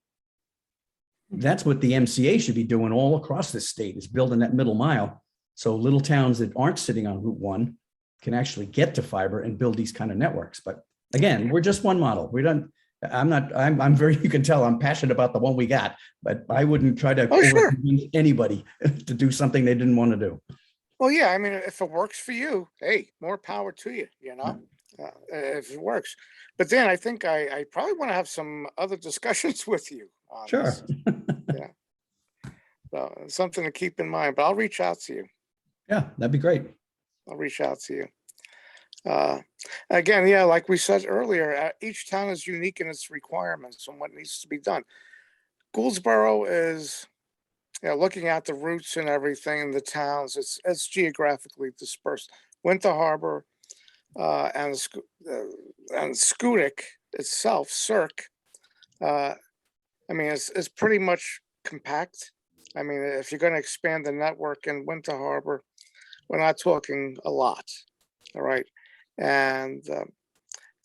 That's what the MCA should be doing all across this state, is building that middle mile. So little towns that aren't sitting on Route 1 can actually get to fiber and build these kind of networks. But again, we're just one model. I'm very, you can tell I'm passionate about the one we got, but I wouldn't try to Oh, sure. convince anybody to do something they didn't want to do. Well, yeah, I mean, if it works for you, hey, more power to you, you know, if it works. But then I think I probably want to have some other discussions with you on Sure. this. So something to keep in mind, but I'll reach out to you. Yeah, that'd be great. I'll reach out to you. Again, yeah, like we said earlier, each town is unique in its requirements and what needs to be done. Gouldsboro is, looking at the routes and everything in the towns, it's geographically dispersed. Winter Harbor and Schoodic itself, Cirque, it's pretty much compact. I mean, if you're going to expand the network in Winter Harbor, we're not talking a lot. All right. And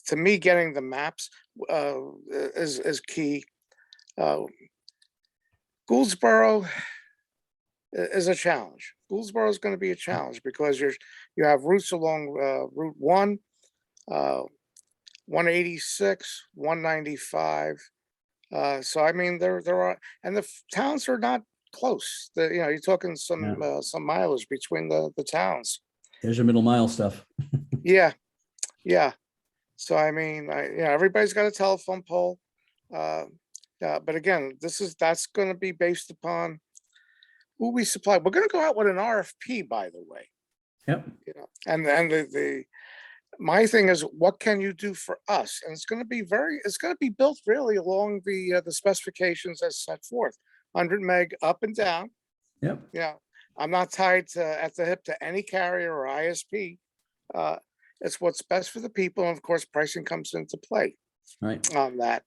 to me, getting the maps is key. Gouldsboro is a challenge. Gouldsboro is going to be a challenge because you have routes along Route 1, 186, 195. So I mean, there are, and the towns are not close. You're talking some mileage between the towns. There's your middle mile stuff. Yeah. So I mean, everybody's got a telephone pole. But again, that's going to be based upon who we supply. We're going to go out with an RFP, by the way. Yep. And my thing is, what can you do for us? And it's going to be built really along the specifications as set forth, 100 meg up and down. Yep. I'm not tied at the hip to any carrier or ISP. It's what's best for the people, and of course, pricing comes into play on that,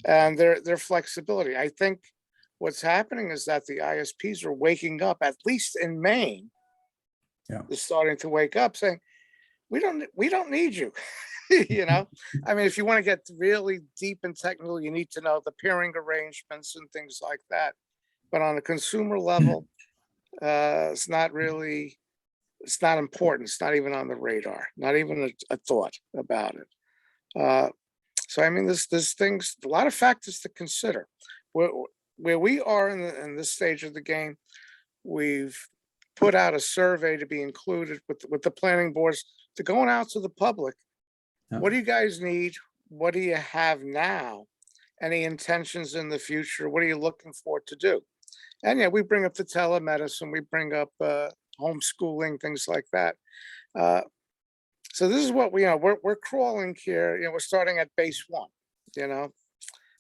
and their flexibility. I think what's happening is that the ISPs are waking up, at least in Maine. They're starting to wake up, saying, "We don't need you." I mean, if you want to get really deep and technical, you need to know the peering arrangements and things like that. But on a consumer level, it's not important. It's not even on the radar, not even a thought about it. So, I mean, there's things, a lot of factors to consider. Where we are in this stage of the game, we've put out a survey to be included with the planning boards to going out to the public. What do you guys need? What do you have now? Any intentions in the future? What are you looking for to do? And we bring up the telemedicine, we bring up homeschooling, things like that. So this is what we're crawling here. We're starting at base 1. Well,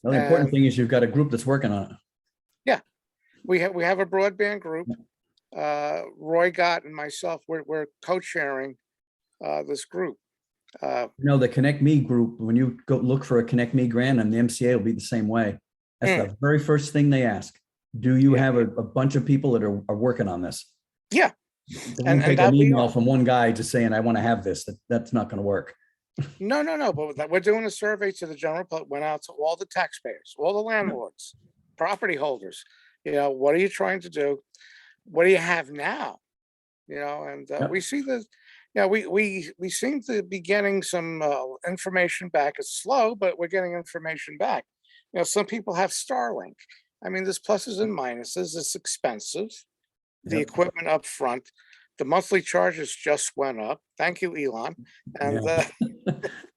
the important thing is you've got a group that's working on it. Yeah, we have a broadband group. Roy Gott and myself, we're co-chairing this group. The Connect Me group, when you go look for a Connect Me grant, and the MCA will be the same way. That's the very first thing they ask. Do you have a bunch of people that are working on this? Yeah. And take an email from one guy just saying, I want to have this. That's not going to work. No. But we're doing a survey to the general public, went out to all the taxpayers, all the landlords, property holders. What are you trying to do? What do you have now? And we see that, we seem to be getting some information back. It's slow, but we're getting information back. Some people have Starlink. I mean, there's pluses and minuses. It's expensive, the equipment up front, the monthly charges just went up. Thank you, Elon. And, Yeah.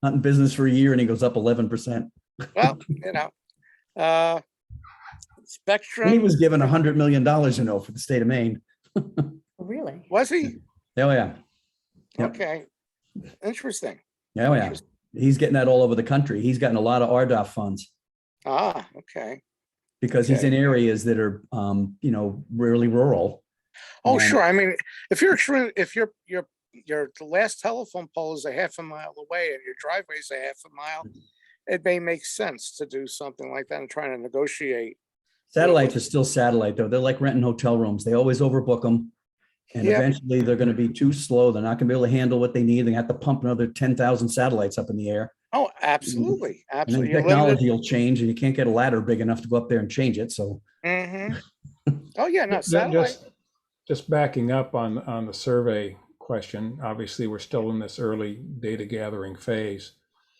Not in business for a year and he goes up 11%. well, you know, And he Spectrum, was given $100 million, for the state of Maine. Really? was he? Oh, yeah. Yep. Okay, interesting. Oh, yeah. He's getting that all over the country. He's gotten a lot of RDOF funds Ah, okay. because he's Okay. in areas that are, really rural. Oh, And- sure. I mean, if your the last telephone pole is a half a mile away and your driveway is a half a mile, it may make sense to do something like that and trying to negotiate. Satellites are still satellite, though. They're like renting hotel rooms. They always overbook them. And Yep. eventually they're going to be too slow. They're not going to be able to handle what they need. They have to pump another 10,000 satellites up in the air. Oh, absolutely, And then absolutely. You're technology will change and you can't get a ladder big enough to go up there and change it. So limited. Oh, yeah, no, Ju- satellite. Just backing up on the survey question, obviously, we're still in this early data gathering phase.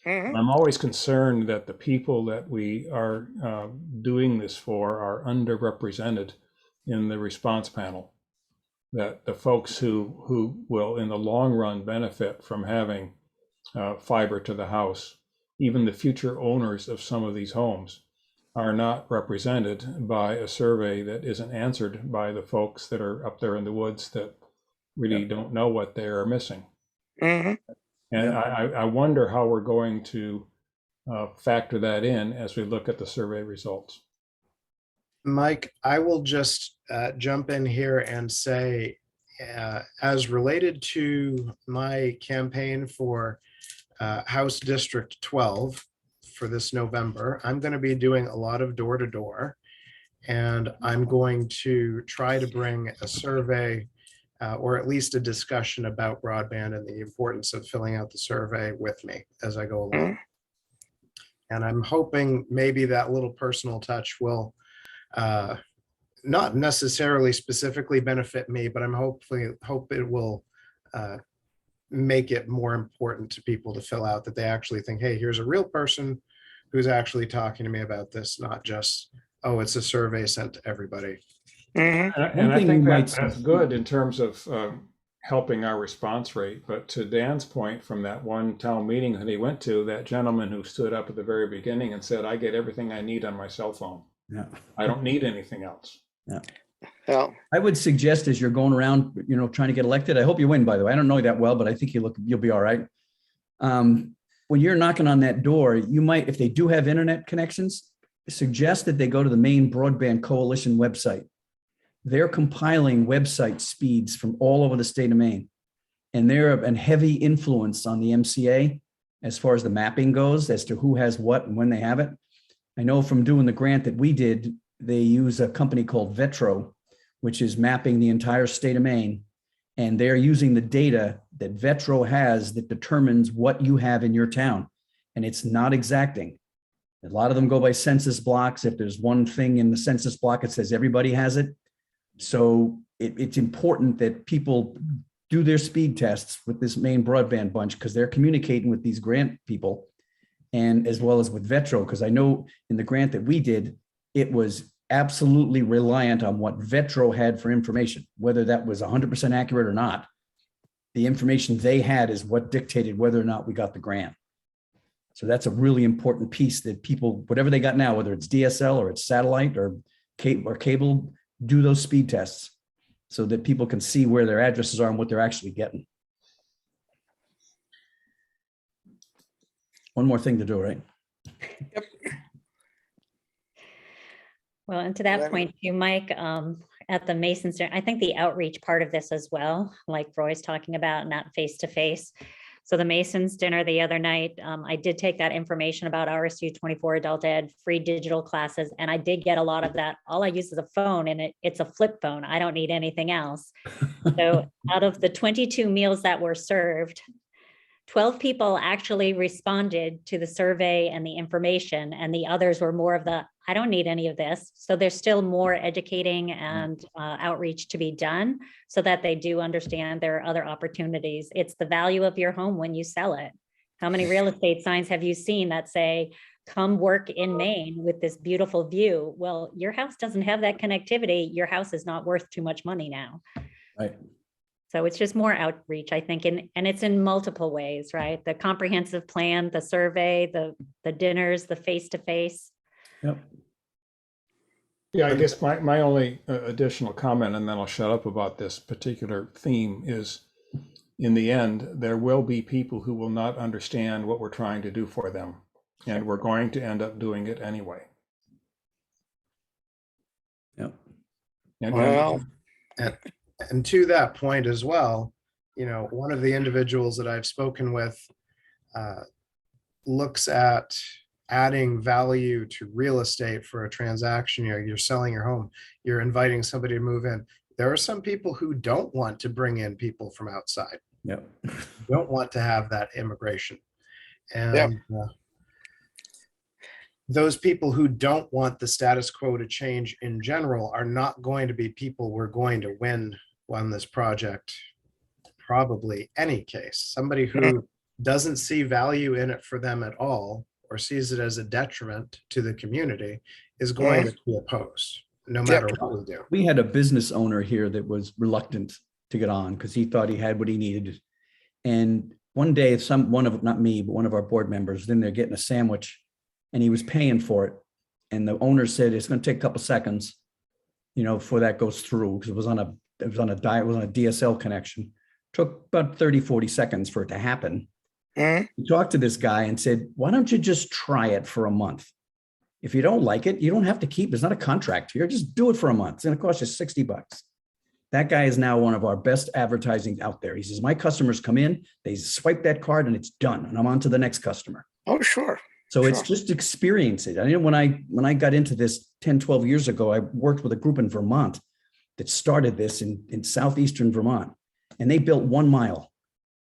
Mhm. I'm always concerned that the people that we are doing this for are underrepresented in the response panel. That the folks who will, in the long run, benefit from having fiber to the house, even the future owners of some of these homes, are not represented by a survey that isn't answered by the folks that are up there in the woods that really don't know what they are missing. Mhm. And I wonder how we're going to factor that in as we look at the survey results. Mike, I will just jump in here and say, as related to my campaign for House District 12 for this November, I'm going to be doing a lot of door-to-door, and I'm going to try to bring a survey or at least a discussion about broadband and the importance of filling out the survey with me as I go along. And I'm hoping maybe that little personal touch will not necessarily specifically benefit me, but I'm hope it will make it more important to people to fill out, that they actually think, hey, here's a real person who's actually talking to me about this, not just, oh, it's a survey sent to everybody. Mhm. And I thing think you might that's good in terms of helping our response rate. But to Dan's point from that one town meeting that he went to, that gentleman who stood up at the very beginning and said, I get everything I need on my cell phone. Yeah. I don't need anything else. Well, I would suggest as you're going around, trying to get elected, I hope you win, by the way. I don't know you that well, but I think you'll be all right. When you're knocking on that door, you might, if they do have internet connections, suggest that they go to the Maine Broadband Coalition website. They're compiling website speeds from all over the state of Maine. And they're a heavy influence on the MCA as far as the mapping goes, as to who has what and when they have it. I know from doing the grant that we did, they use a company called Vetro, which is mapping the entire state of Maine. And they're using the data that Vetro has that determines what you have in your town. And it's not exacting. A lot of them go by census blocks. If there's one thing in the census block, it says everybody has it. So it's important that people do their speed tests with this Maine broadband bunch, because they're communicating with these grant people and as well as with Vetro, because I know in the grant that we did, it was absolutely reliant on what Vetro had for information, whether that was 100% accurate or not. The information they had is what dictated whether or not we got the grant. So that's a really important piece that people, whatever they got now, whether it's DSL or it's satellite or cable, do those speed tests so that people can see where their addresses are and what they're actually getting. One more thing to do, right? yep. Well, and to that Right. point, you, Mike, at the Masons, I think the outreach part of this as well, like Roy's talking about, not face to face. So the Masons dinner the other night, I did take that information about RSU 24 adult ed, free digital classes, and I did get a lot of that. All I use is a phone, and it's a flip phone. I don't need anything else. So out of the 22 meals that were served, 12 people actually responded to the survey and the information, and the others were more of the, I don't need any of this. So there's still more educating and outreach to be done so that they do understand there are other opportunities. It's the value of your home when you sell it. How many real estate signs have you seen that say, come work in Maine with this beautiful view? Well, your house doesn't have that connectivity. Your house is not worth too much money now. Right. So it's just more outreach, I think, and it's in multiple ways, right? The comprehensive plan, the survey, the dinners, the face-to-face. Yep. Yeah, I guess my only additional comment, and then I'll shut up about this particular theme, is in the end, there will be people who will not understand what we're trying to do for them. And we're going to end up doing it anyway. Yep. Well, And to that point as well, one of the individuals that I've spoken with looks at adding value to real estate for a transaction. You're selling your home, you're inviting somebody to move in. There are some people who don't want to bring in people from outside, Yep. don't want to have that immigration. And Yep. Those people who don't want the status quo to change in general are not going to be people we're going to win on this project, probably any case. Somebody who doesn't see value in it for them at all, or sees it as a detriment to the community, is going to be opposed, no matter what we do. We had a business owner here that was reluctant to get on because he thought he had what he needed. And one day, not me, but one of our board members was in there getting a sandwich, and he was paying for it. And the owner said, it's going to take a couple seconds, before that goes through, because it was on a DSL connection. Took about 30, 40 seconds for it to happen. He talked to this guy and said, why don't you just try it for a month? If you don't like it, you don't have to keep, it's not a contract here. Just do it for a month. It's going to cost you $60. That guy is now one of our best advertising out there. He says, my customers come in, they swipe that card and it's done. And I'm on to the next customer. oh, sure. So it's just experience it. I know when I got into this 10, 12 years ago, I worked with a group in Vermont that started this in southeastern Vermont, and they built 1 mile.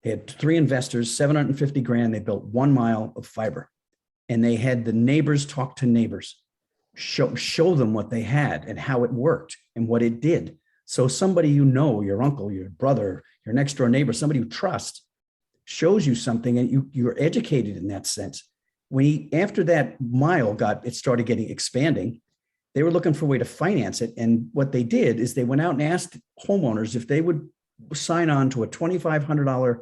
They had 3 investors, 750 grand. They built 1 mile of fiber, and they had the neighbors talk to neighbors, show them what they had and how it worked and what it did. So somebody, your uncle, your brother, your next door neighbor, somebody you trust, shows you something, and you're educated in that sense. After that mile started expanding, they were looking for a way to finance it. And what they did is they went out and asked homeowners if they would sign on to a $2,500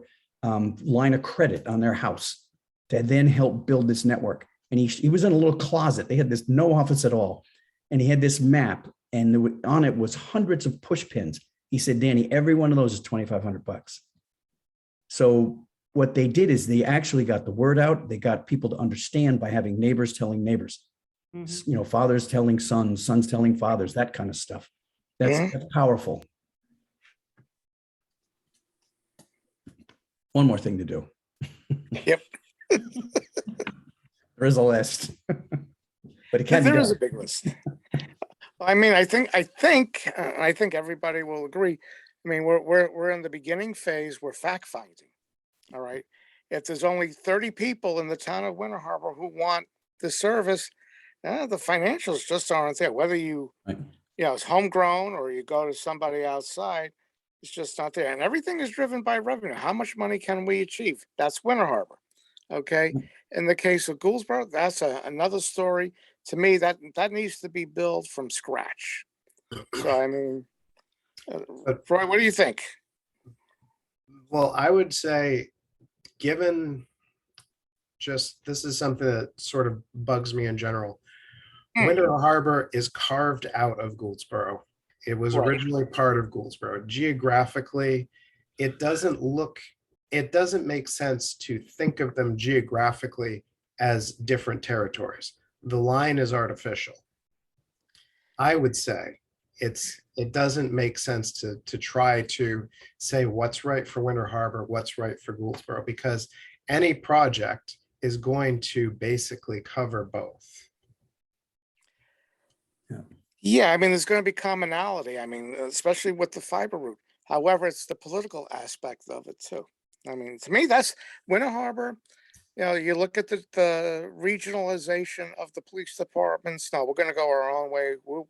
line of credit on their house to then help build this network. And he was in a little closet. They had this no office at all. And he had this map, and on it was hundreds of push pins. He said, Danny, every one of those is $2,500. So what they did is they actually got the word out. They got people to understand by having neighbors telling neighbors, fathers telling sons, sons telling fathers, that kind of stuff. That's powerful. One more thing to do. Yep. There is a list, but it can be There is done. a big list. I mean, I think everybody will agree. I mean, we're in the beginning phase. We're fact finding. All right. If there's only 30 people in the town of Winter Harbor who want the service, the financials just aren't there. Whether Right. it's homegrown or you go to somebody outside, it's just not there. And everything is driven by revenue. How much money can we achieve? That's Winter Harbor. Okay. In the case of Gouldsboro, that's another story. To me, that needs to be built from scratch. So, I mean, Roy, what do you think? Well, I would say, given this is something that sort of bugs me in general. Winter Harbor is carved out of Gouldsboro. It was originally part of Gouldsboro. Geographically, it doesn't make sense to think of them geographically as different territories. The line is artificial. I would say it doesn't make sense to try to say what's right for Winter Harbor, what's right for Gouldsboro, because any project is going to basically cover both. Yeah, I mean, there's going to be commonality. I mean, especially with the fiber route. However, it's the political aspect of it too. I mean, to me, that's Winter Harbor. You look at the regionalization of the police departments. No, we're going to go our own way. We'll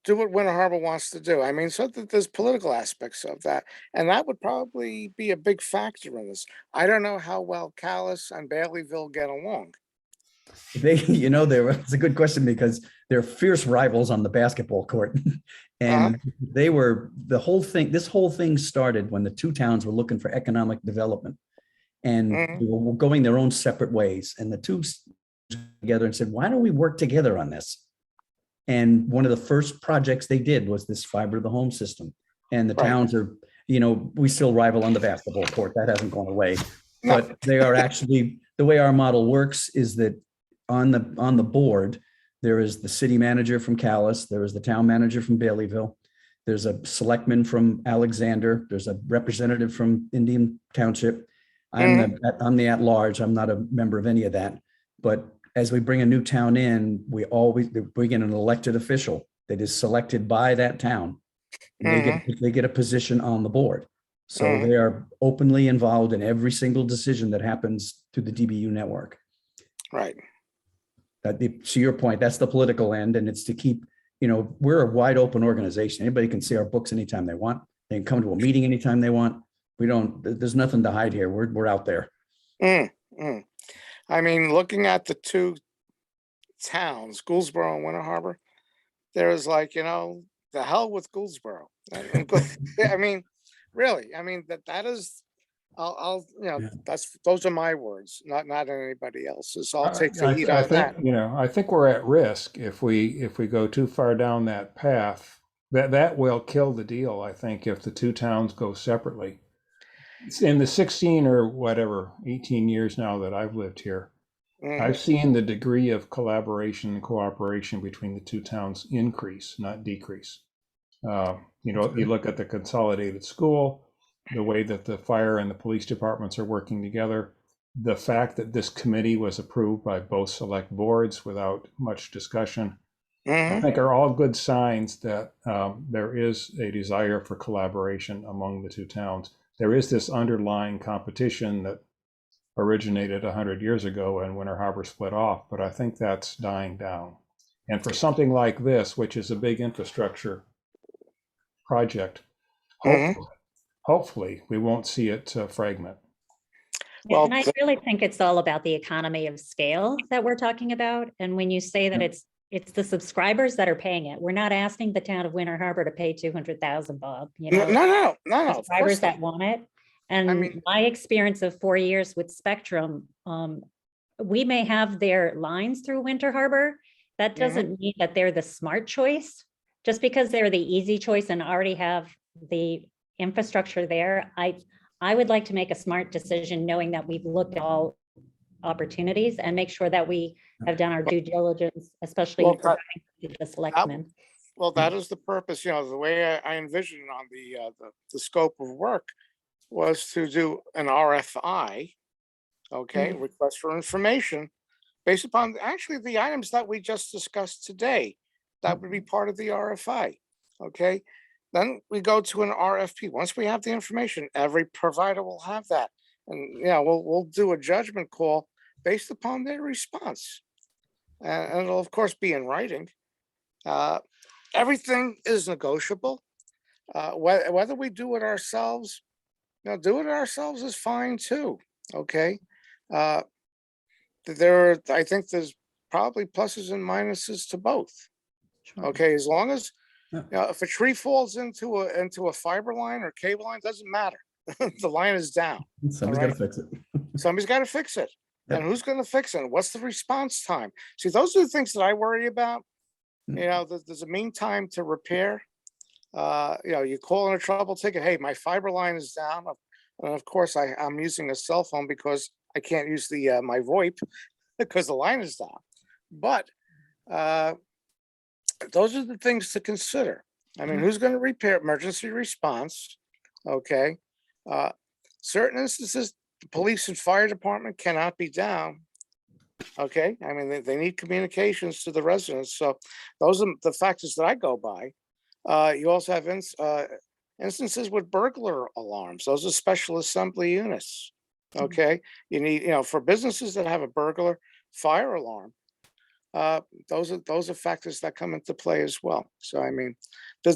do what Winter Harbor wants to do. I mean, so that there's political aspects of that, and that would probably be a big factor in this. I don't know how well Calais and Baileyville get along. It's a good question because they're fierce rivals on the basketball court. And they were, this whole thing started when the two towns were looking for economic development. And they were going their own separate ways. And the two together and said, why don't we work together on this? And one of the first projects they did was this fiber to the home system. And the towns are, we still rival on the basketball court. That hasn't gone away. But they are actually, the way our model works is that on the board, there is the city manager from Calais, there is the town manager from Baileyville, there's a selectman from Alexander, there's a representative from Indian Township. I'm the at-large, I'm not a member of any of that. But as we bring a new town in, we always bring in an elected official that is selected by that town. And they get a position on the board. So they are openly involved in every single decision that happens to the DBU network. Right. To your point, that's the political end, and it's to keep, we're a wide open organization. Anybody can see our books anytime they want. They can come to a meeting anytime they want. There's nothing to hide here. We're out there. I mean, looking at the two towns, Gouldsboro and Winter Harbor, there is the hell with Gouldsboro. I mean, really, that is, those are my words, not anybody else's. So I'll take the heat on that. I think we're at risk if we go too far down that path. That will kill the deal, I think, if the two towns go separately. In the 16 or whatever, 18 years now that I've lived here, I've seen the degree of collaboration and cooperation between the two towns increase, not decrease. You look at the consolidated school, the way that the fire and the police departments are working together, the fact that this committee was approved by both select boards without much discussion, I think are all good signs that there is a desire for collaboration among the two towns. There is this underlying competition that originated 100 years ago and Winter Harbor split off, but I think that's dying down. And for something like this, which is a big infrastructure project, hopefully we won't see it fragment. Well, and I really think it's all about the economy of scale that we're talking about. And when you say that it's the subscribers that are paying it, we're not asking the town of Winter Harbor to pay $200,000, Bob. No. Subscribers that want it. And my experience of 4 years with Spectrum, we may have their lines through Winter Harbor. That doesn't mean that they're the smart choice. Just because they're the easy choice and already have the infrastructure there, I would like to make a smart decision knowing that we've looked at all opportunities and make sure that we have done our due diligence, especially for the selectmen. Well, that is the purpose. The way I envisioned on the scope of work was to do an RFI, request for information, based upon actually the items that we just discussed today. That would be part of the RFI. Okay. Then we go to an RFP. Once we have the information, every provider will have that. And we'll do a judgment call based upon their response. And it'll of course be in writing. Everything is negotiable. Whether we do it ourselves, do it ourselves is fine too. Okay. I think there's probably pluses and minuses to both. Okay, as long as if a tree falls into a fiber line or cable line, doesn't matter. The line is down. Somebody's got to fix it. Somebody's got to fix it. And who's going to fix it? What's the response time? See, those are the things that I worry about. There's a mean time to repair. You call in a trouble ticket. Hey, my fiber line is down. And of course, I'm using a cell phone because I can't use my VoIP because the line is down. But those are the things to consider. Who's going to repair emergency response? Okay. Certain instances, the police and fire department cannot be down. Okay. They need communications to the residents. So those are the factors that I go by. You also have instances with burglar alarms. Those are special assembly units. Okay. You need, for businesses that have a burglar fire alarm, those are factors that come into play as well. So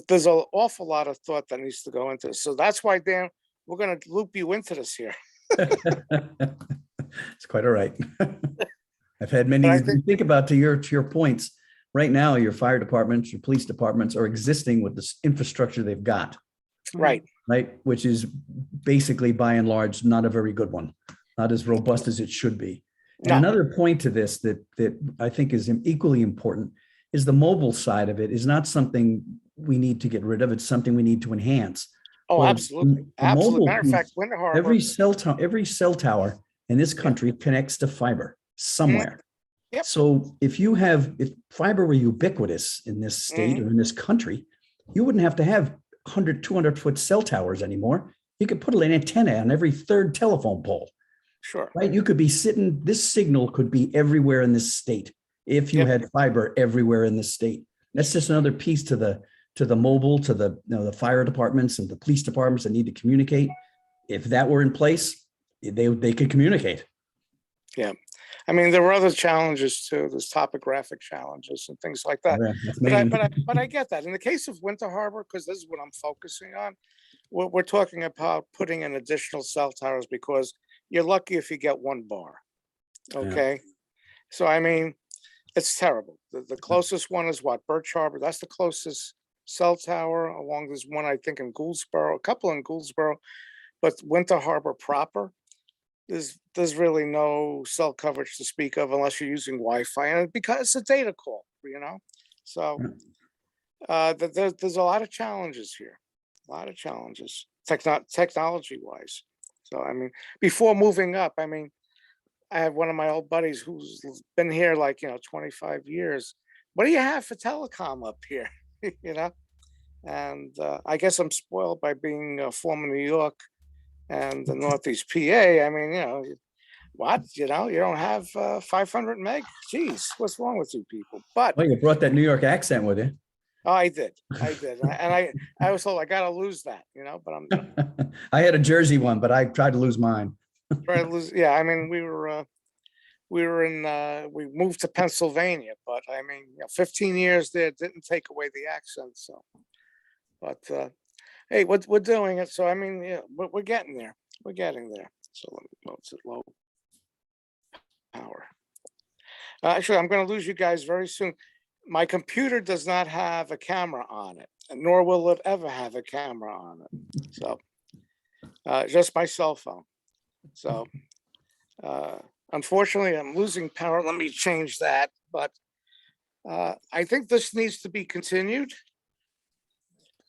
there's an awful lot of thought that needs to go into this. So that's why, Dan, we're going to loop you into this here. It's quite all right. I've had many. Think about to your points. Right now, your fire departments, your police departments are existing with this infrastructure they've got, Right. right? Which is basically by and large, not a very good one, not as robust as it should be. And No. another point to this that I think is equally important is the mobile side of it is not something we need to get rid of. It's something we need to enhance. Oh, Well, absolutely. the Absolutely. mobile Matter of fact, piece, Winter Harbor. every cell tower in this country connects to fiber somewhere. Yep. So if fiber were ubiquitous in this state or in this country, you wouldn't have to have 100, 200-foot cell towers anymore. You could put an antenna on every third telephone pole, Sure. right? You could be sitting, this signal could be everywhere in this state if you had fiber everywhere in this state. That's just another piece to the mobile, to the fire departments and the police departments that need to communicate. If that were in place, they could communicate. Yeah. I mean, there were other challenges too. There's topographic challenges and things like that. Yeah, that's But main. I get that. In the case of Winter Harbor, because this is what I'm focusing on, we're talking about putting in additional cell towers because you're lucky if you get one bar. Okay. So, I mean, it's terrible. The closest one is what? Birch Harbor. That's the closest cell tower along this one, I think, in Gouldsboro, a couple in Gouldsboro, but Winter Harbor proper. There's really no cell coverage to speak of unless you're using Wi-Fi, and because it's a data call, So there's a lot of challenges here, a lot of challenges, technology-wise. So I mean, before moving up, I mean, I have one of my old buddies who's been here like 25 years. What do you have for telecom up here? And I guess I'm spoiled by being from New York and the Northeast PA. I mean, what, you don't have 500 meg? Jeez, what's wrong with you people? But Well, you brought that New York accent with you. oh, I did. And I was told I got to lose that, but I'm I had a Jersey one, but I tried to lose mine. trying to lose. Yeah. I mean, we moved to Pennsylvania, but I mean, 15 years there didn't take away the accent. So, but, hey, we're doing it. So, I mean, we're getting there. We're getting there. So let me go to low power. Actually, I'm going to lose you guys very soon. My computer does not have a camera on it, and nor will it ever have a camera on it. So, just my cell phone. So, unfortunately, I'm losing power. Let me change that. But I think this needs to be continued.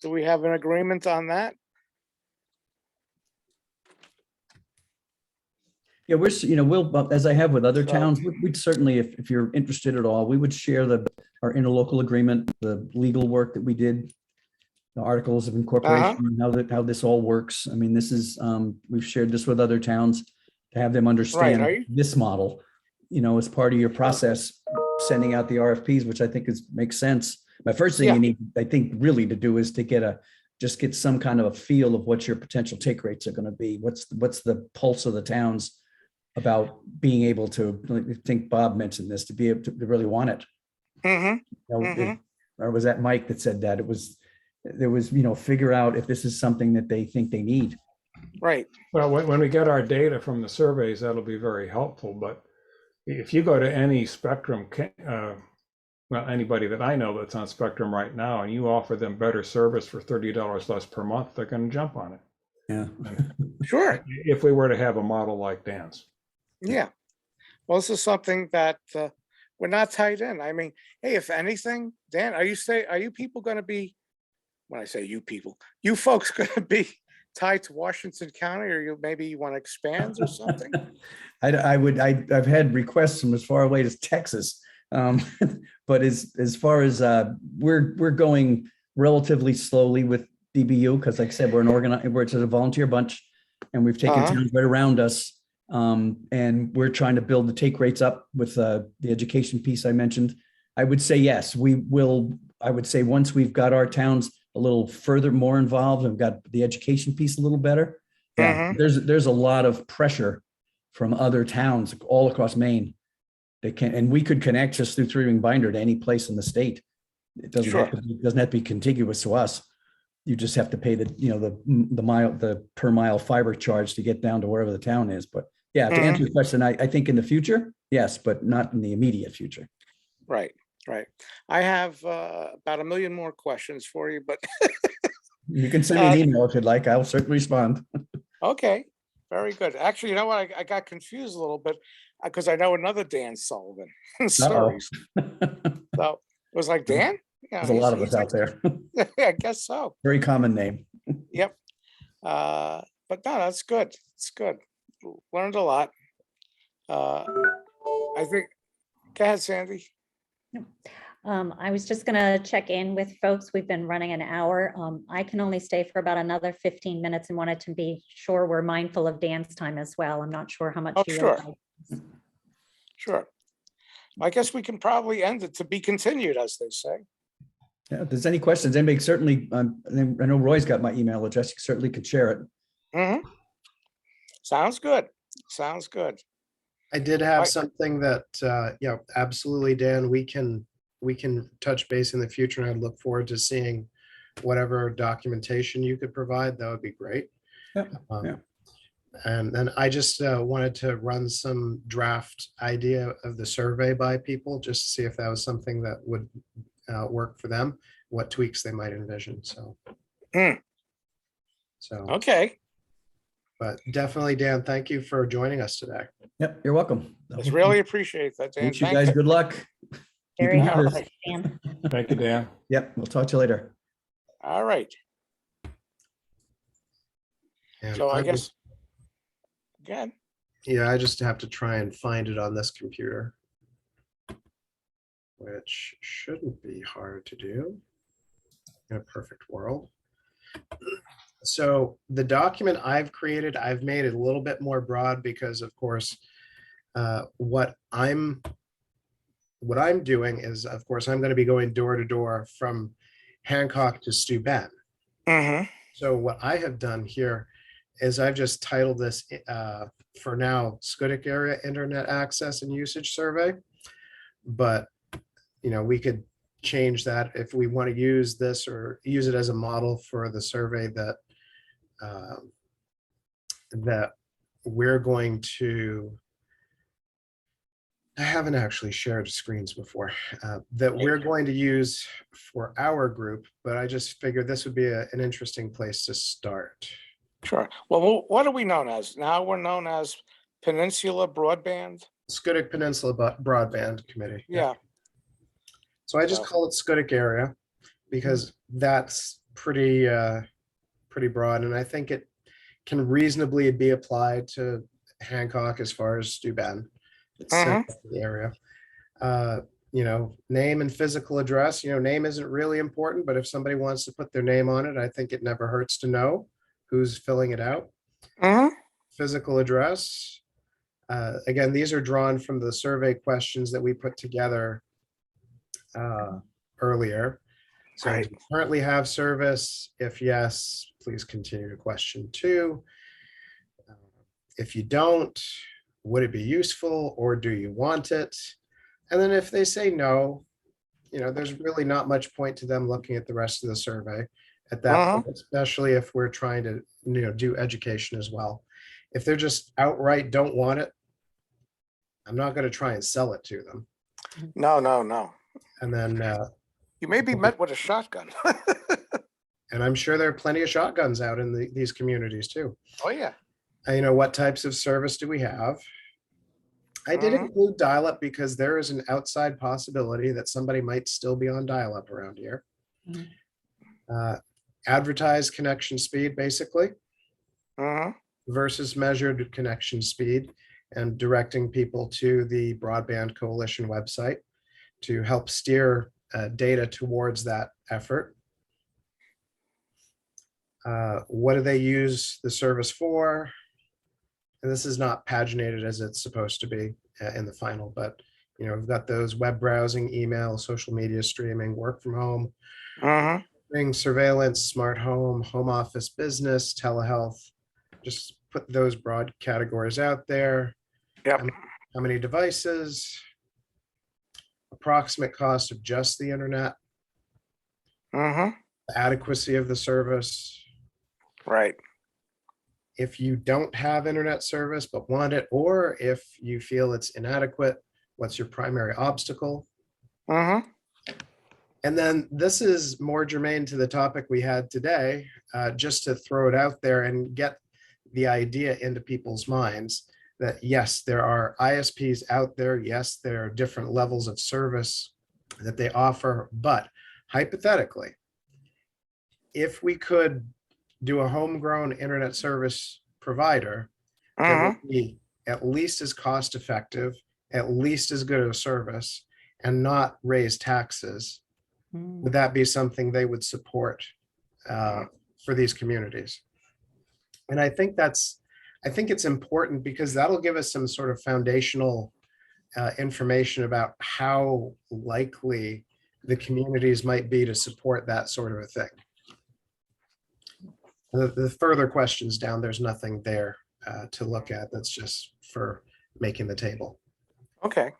Do we have an agreement on that? Yeah, we'll, as I have with other So- towns, we'd certainly, if you're interested at all, we would share our interlocal agreement, the legal work that we did, the articles of incorporation, how this all works. I mean, this is, we've shared this with other towns to have them understand Are you? this model, as part of your process, sending out the RFPs, which I think makes sense. My first thing Yeah. you need, I think, really to do is to just get some kind of a feel of what your potential take rates are going to be. What's the pulse of the towns about being able to, I think Bob mentioned this, to be able to really want it. Mm-hmm. Or was that Mike that said that? There was, figure out if this is something that they think they need. Right. Well, when we get our data from the surveys, that'll be very helpful. But if you go to any Spectrum, well, anybody that I know that's on Spectrum right now, and you offer them better service for $30 less per month, they're going to jump on it. Yeah. Sure. If we were to have a model like Dan's. Yeah. Well, this is something that we're not tied in. I mean, hey, if anything, Dan, are you people going to be, when I say you people, you folks going to be tied to Washington County, or maybe you want to expand or something? I've had requests from as far away as Texas. But as far as we're going relatively slowly with DBU, because like I said, we're just a volunteer bunch, and we've taken towns right around us. And we're trying to build the take rates up with the education piece I mentioned. I would say, yes, we will. I would say once we've got our towns a little further more involved, and we've got the education piece a little better. Yeah, there's a lot of pressure from other towns all across Maine. And we could connect just through three-ring binder to any place in the state. It doesn't have to be contiguous to us. You just have to pay the per mile fiber charge to get down to wherever the town is. But yeah, to answer your question, I think in the future, yes, but not in the immediate future. Right. Right. I have about a million more questions for you, but You can send me an email if you'd like. I'll certainly respond. okay, very good. Actually, you know what? I got confused a little bit because I know another Dan Sullivan in Uh-oh. Surrey. So it was like, Dan? Yeah, There's a lot of us he's out there. I guess so. Very common name. Yep. But no, that's good. It's good. Learned a lot. I think, go ahead, Sandy. I was just gonna check in with folks. We've been running an hour. I can only stay for about another 15 minutes and wanted to be sure we're mindful of Dan's time as well. I'm not sure how much. Oh, he sure. allows. Sure. I guess we can probably end it to be continued, as they say. Yeah, if there's any questions, anybody certainly, I know Roy's got my email address. You certainly could share it. Mhm. Sounds good. Sounds good. I did have Right. something that, absolutely, Dan, we can touch base in the future, and I look forward to seeing whatever documentation you could provide. That would be great. Yep, Um, yeah. And then I just wanted to run some draft idea of the survey by people, just to see if that was something that would work for them, what tweaks they might envision. So, Hmm. so, Okay. but definitely, Dan, thank you for joining us today. Yep, you're welcome. It's really appreciate that, Dan. Wish you Thank guys you. good luck. Keep Very in All touch. helpful, Dan. Thank you, Dan. Yep, we'll talk to you later. All right. And So I will- guess, again, Yeah, I just have to try and find it on this computer, which shouldn't be hard to do in a perfect world. So the document I've created, I've made it a little bit more broad because, of course, what I'm doing is, of course, I'm going to be going door to door from Hancock to Steuben. mm-hmm. So what I have done here is I've just titled this for now, Schoodic Area Internet Access and Usage Survey. But, we could change that if we want to use this or use it as a model for the survey that we're going to. I haven't actually shared screens before that we're going to use for our group, but I just figured this would be an interesting place to start. Sure. Well, what are we known as? Now we're known as Peninsula Broadband. Schoodic Peninsula Broadband Committee. Yeah. So I just So- call it Schoodic Area because that's pretty broad, and I think it can reasonably be applied to Hancock as far as Steuben. It's central to the area. Name and physical address. Name isn't really important, but if somebody wants to put their name on it, I think it never hurts to know who's filling it out. Mm-hmm. Physical address. Again, these are drawn from the survey questions that we put together earlier. So Right. do you currently have service? If yes, please continue to question 2. If you don't, would it be useful or do you want it? And then if they say no, there's really not much point to them looking at the rest of the survey at that point, especially if we're trying to, do education as well. If they're just outright don't want it, I'm not going to try and sell it to them. No. And then, You may be met with a shotgun. and I'm sure there are plenty of shotguns out in these communities too. Oh, yeah. What types of service do we have? I did include dial-up because there is an outside possibility that somebody might still be on dial-up around here. Advertised connection speed, basically, versus measured connection speed, and directing people to the Broadband Coalition website to help steer data towards that effort. What do they use the service for? And this is not paginated as it's supposed to be in the final, but we've got those web browsing, email, social media streaming, work from home, surveillance, smart home, home office, business, telehealth. Just put those broad categories out there. Yep. How many devices? Approximate cost of just the internet. The adequacy of the service. Right. If you don't have internet service but want it, or if you feel it's inadequate, what's your primary obstacle? Mm-hmm. And then this is more germane to the topic we had today, just to throw it out there and get the idea into people's minds that yes, there are ISPs out there. Yes, there are different levels of service that they offer, but hypothetically, if we could do a homegrown internet service provider that Mm-hmm. would be at least as cost effective, at least as good a service, and not raise taxes, Mm. would that be something they would support for these communities? And I think it's important because that'll give us some sort of foundational information about how likely the communities might be to support that sort of a thing. The further questions down, there's nothing there to look at. That's just for making the table. Okay.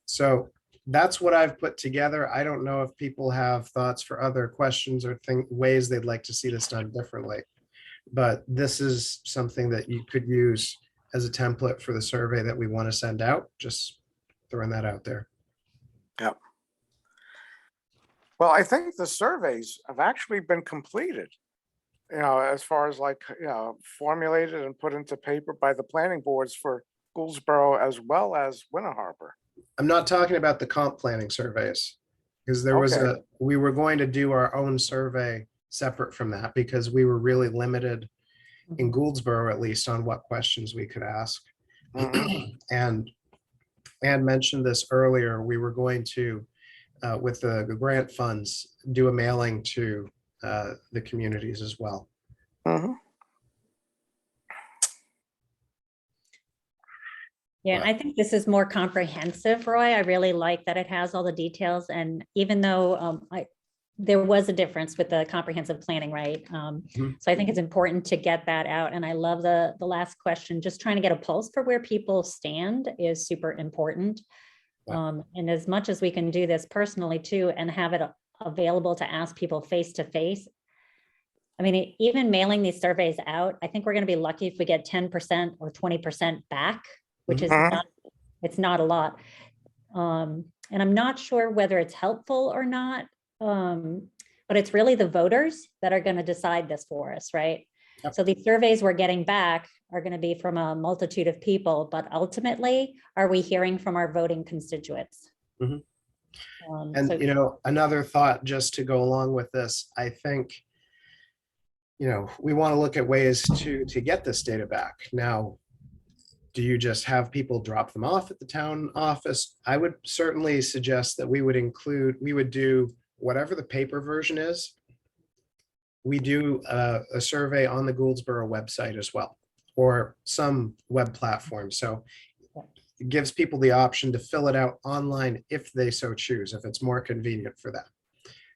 So that's what I've put together. I don't know if people have thoughts for other questions or ways they'd like to see this done differently. But this is something that you could use as a template for the survey that we want to send out. Just throwing that out there. Yep. Well, I think the surveys have actually been completed, as far as like, formulated and put into paper by the planning boards for Gouldsboro as well as Winter Harbor. I'm not talking about the comp planning surveys because Okay. we were going to do our own survey separate from that because we were really limited in Gouldsboro, at least, on what questions we could ask. Mhm. And mentioned this earlier, we were going to, with the grant funds, do a mailing to the communities as well. Mhm. Yeah, I think this is more comprehensive, Roy. I really like that it has all the details. And even though there was a difference with the comprehensive planning, right? So I think it's important to get that out. And I love the last question, just trying to get a pulse for where people stand is super important. Yeah. And as much as we can do this personally too, and have it available to ask people face to face. I mean, even mailing these surveys out, I think we're going to be lucky if we get 10% or 20% back, which is Mhm. not, it's not a lot. And I'm not sure whether it's helpful or not. But it's really the voters that are going to decide this for us, right? Yep. So these surveys we're getting back are going to be from a multitude of people, but ultimately, are we hearing from our voting constituents? Mhm. So- And another thought just to go along with this, I think, we want to look at ways to get this data back. Now, do you just have people drop them off at the town office? I would certainly suggest that we would do whatever the paper version is. We do a survey on the Gouldsboro website as well, or some web platform. So it gives people the option to fill it out online if they so choose, if it's more convenient for them.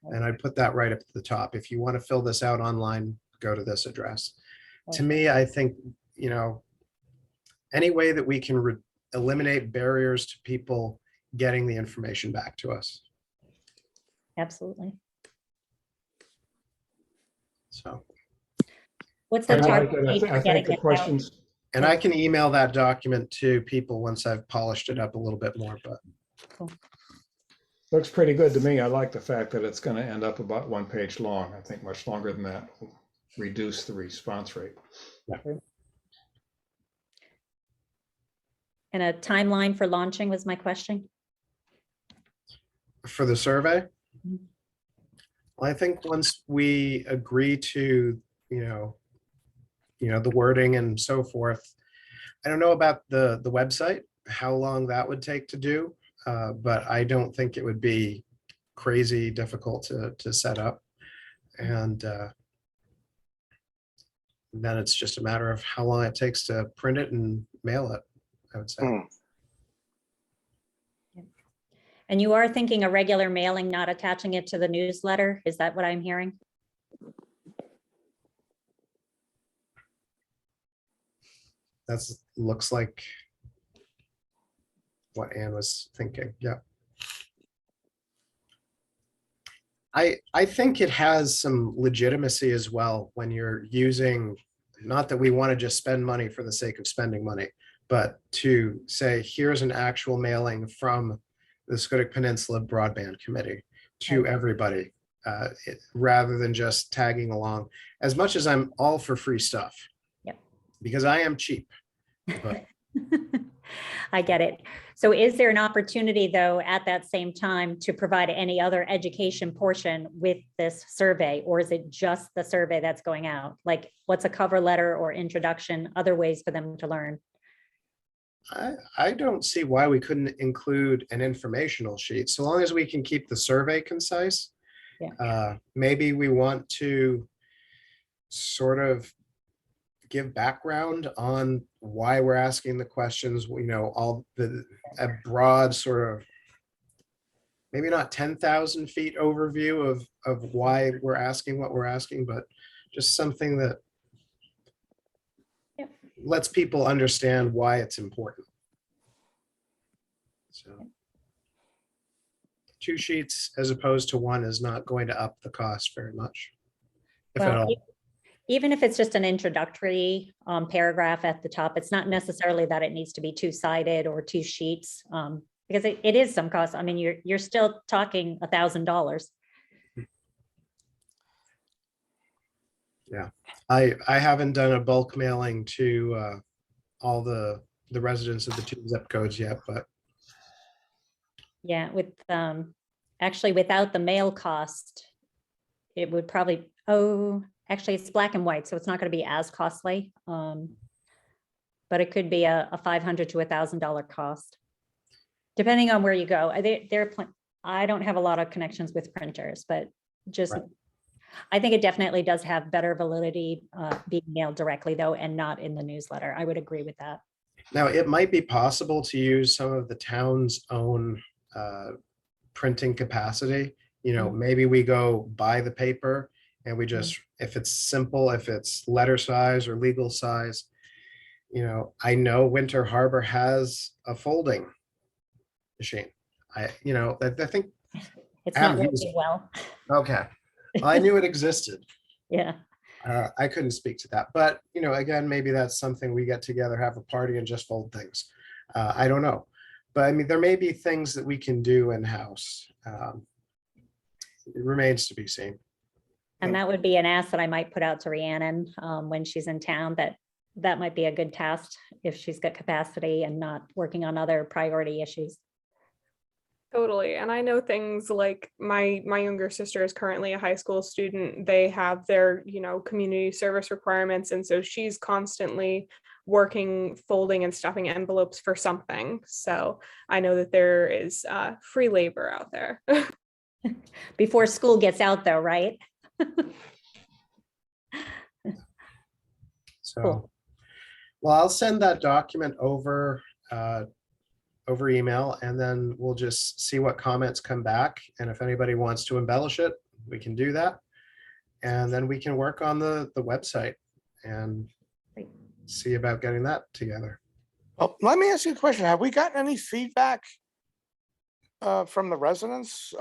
And I'd put that right up at the top. If you want to fill this out online, go to this address. To me, I think, any way that we can eliminate barriers to people getting the information back to us. Absolutely. So, What's the And I I like target it. date I for think getting the it out? questions, and I can email that document to people once I've polished it up a little bit more, but looks pretty good to me. I like the fact that it's going to end up about 1 page long. I think much longer than that will reduce the response rate. And a timeline for launching was my question. for the survey, Mhm. well, I think once we agree to, the wording and so forth, I don't know about the website, how long that would take to do, but I don't think it would be crazy difficult to set up. And then it's just a matter of how long it takes to print it and mail it, I would say. Mhm. And you are thinking a regular mailing, not attaching it to the newsletter? Is that what I'm hearing? That's looks like what Anne was thinking. Yeah. I think it has some legitimacy as well when you're using, not that we want to just spend money for the sake of spending money, but to say, here's an actual mailing from the Schoodic Peninsula Broadband Committee to everybody, rather than just tagging along. As much as I'm all for free stuff, Yep. because I am cheap. But I get it. So is there an opportunity, though, at that same time to provide any other education portion with this survey? Or is it just the survey that's going out? Like, what's a cover letter or introduction, other ways for them to learn? I don't see why we couldn't include an informational sheet, so long as we can keep the survey concise. Yeah. Maybe we want to sort of give background on why we're asking the questions, all a broad sort of, maybe not 10,000 feet overview of why we're asking what we're asking, but just something that lets people understand why it's important. So 2 sheets as opposed to 1 is not going to up the cost very much, if at Well, all. even if it's just an introductory paragraph at the top, it's not necessarily that it needs to be 2-sided or 2 sheets, because it is some cost. I mean, you're still talking $1,000. Yeah, I haven't done a bulk mailing to all the residents of the 2 zip codes yet, but Yeah, with actually without the mail cost, it would probably, actually it's black and white, so it's not going to be as costly. But it could be a $500 to $1,000 cost, depending on where you go. I don't have a lot of connections with printers, but just, Right. I think it definitely does have better validity being mailed directly, though, and not in the newsletter. I would agree with that. now it might be possible to use some of the town's own printing capacity. Maybe we go buy the paper and we just, if it's simple, if it's letter size or legal size, I know Winter Harbor has a folding machine. I think It's Adam not used working it. well. Okay. I knew it existed. Yeah. I couldn't speak to that, but again, maybe that's something we get together, have a party and just fold things. I don't know, but I mean, there may be things that we can do in-house. It remains to be seen. And that would be an ask that I might put out to Rhiannon when she's in town, that might be a good task if she's got capacity and not working on other priority issues. Totally. And I know things like my younger sister is currently a high school student. They have their, community service requirements. And so she's constantly working, folding and stuffing envelopes for something. So I know that there is free labor out there. Before school gets out though, right? So, Cool. well, I'll send that document over email, and then we'll just see what comments come back. And if anybody wants to embellish it, we can do that. And then we can work on the website and Great. see about getting that together. Well, let me ask you a question. Have we gotten any feedback from the residents?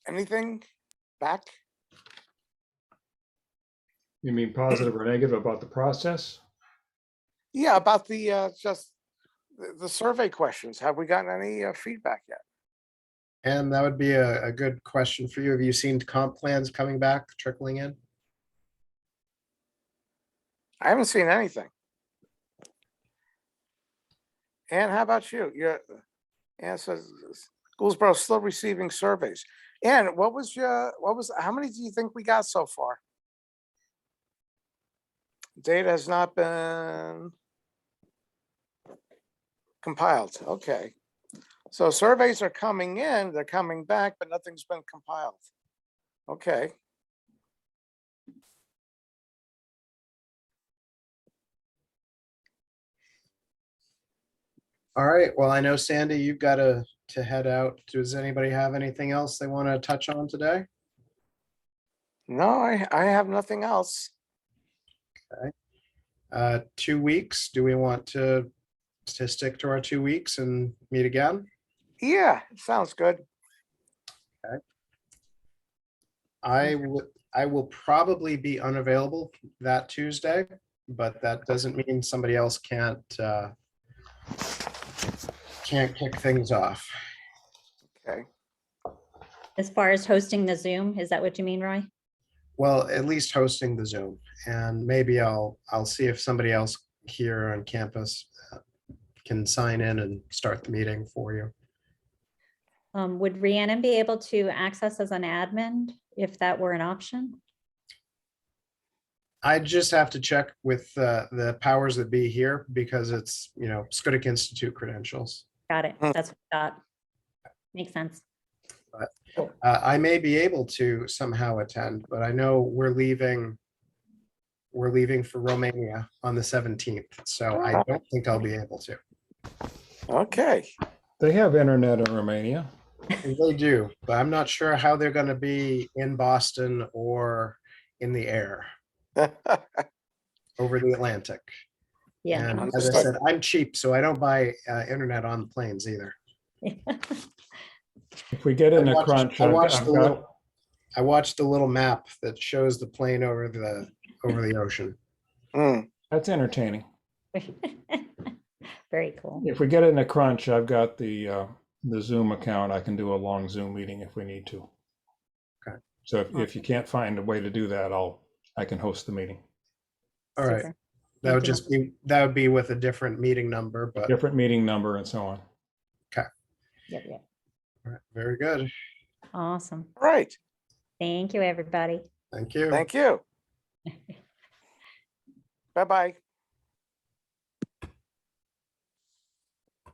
Anything back? You mean positive or negative about the process? Yeah, about the just the survey questions. Have we gotten any feedback yet? And that would be a good question for you. Have you seen comp plans coming back, trickling in? I haven't seen anything. And how about you? Ann says Gouldsboro's still receiving surveys. And how many do you think we got so far? Data has not been compiled. Okay. So surveys are coming in, they're coming back, but nothing's been compiled. Okay. All right. Well, I know Sandy, you've got to head out. Does anybody have anything else they want to touch on today? No, I have nothing else. 2 weeks. Do we want to stick to our 2 weeks and meet again? Yeah, sounds good. I will probably be unavailable that Tuesday, but that doesn't mean somebody else can't can't kick things off. Okay. As far as hosting the Zoom, is that what you mean, Roy? Well, at least hosting the Zoom, and maybe I'll see if somebody else here on campus can sign in and start the meeting for you. Would Rhiannon be able to access as an admin if that were an option? I just have to check with the powers that be here because it's, Schoodic Institute credentials. Got it. Hmm. That's what I thought. Makes sense. I may be able to somehow attend, but I know we're leaving for Romania on the 17th, so I don't think I'll be able to. Okay. They have internet in Romania. They do, but I'm not sure how they're going to be in Boston or in the air over the Atlantic. Yeah. And as I Understood. said, I'm cheap, so I don't buy internet on the planes either. If we get in I a watched- crunch, I I've watched I've the got, little- I watched the little map that shows the plane over the ocean. Hmm. that's entertaining. Very cool. If we get in a crunch, I've got the Zoom account. I can do a long Zoom meeting if we need to. Okay. So if you can't find a way to do that, I can host the meeting. All right. Super. That would be with a different meeting number, but Different meeting number and so on. Yep, yep. all right, very good. Awesome. Right. Thank you, everybody. Thank you. Thank you. Bye-bye.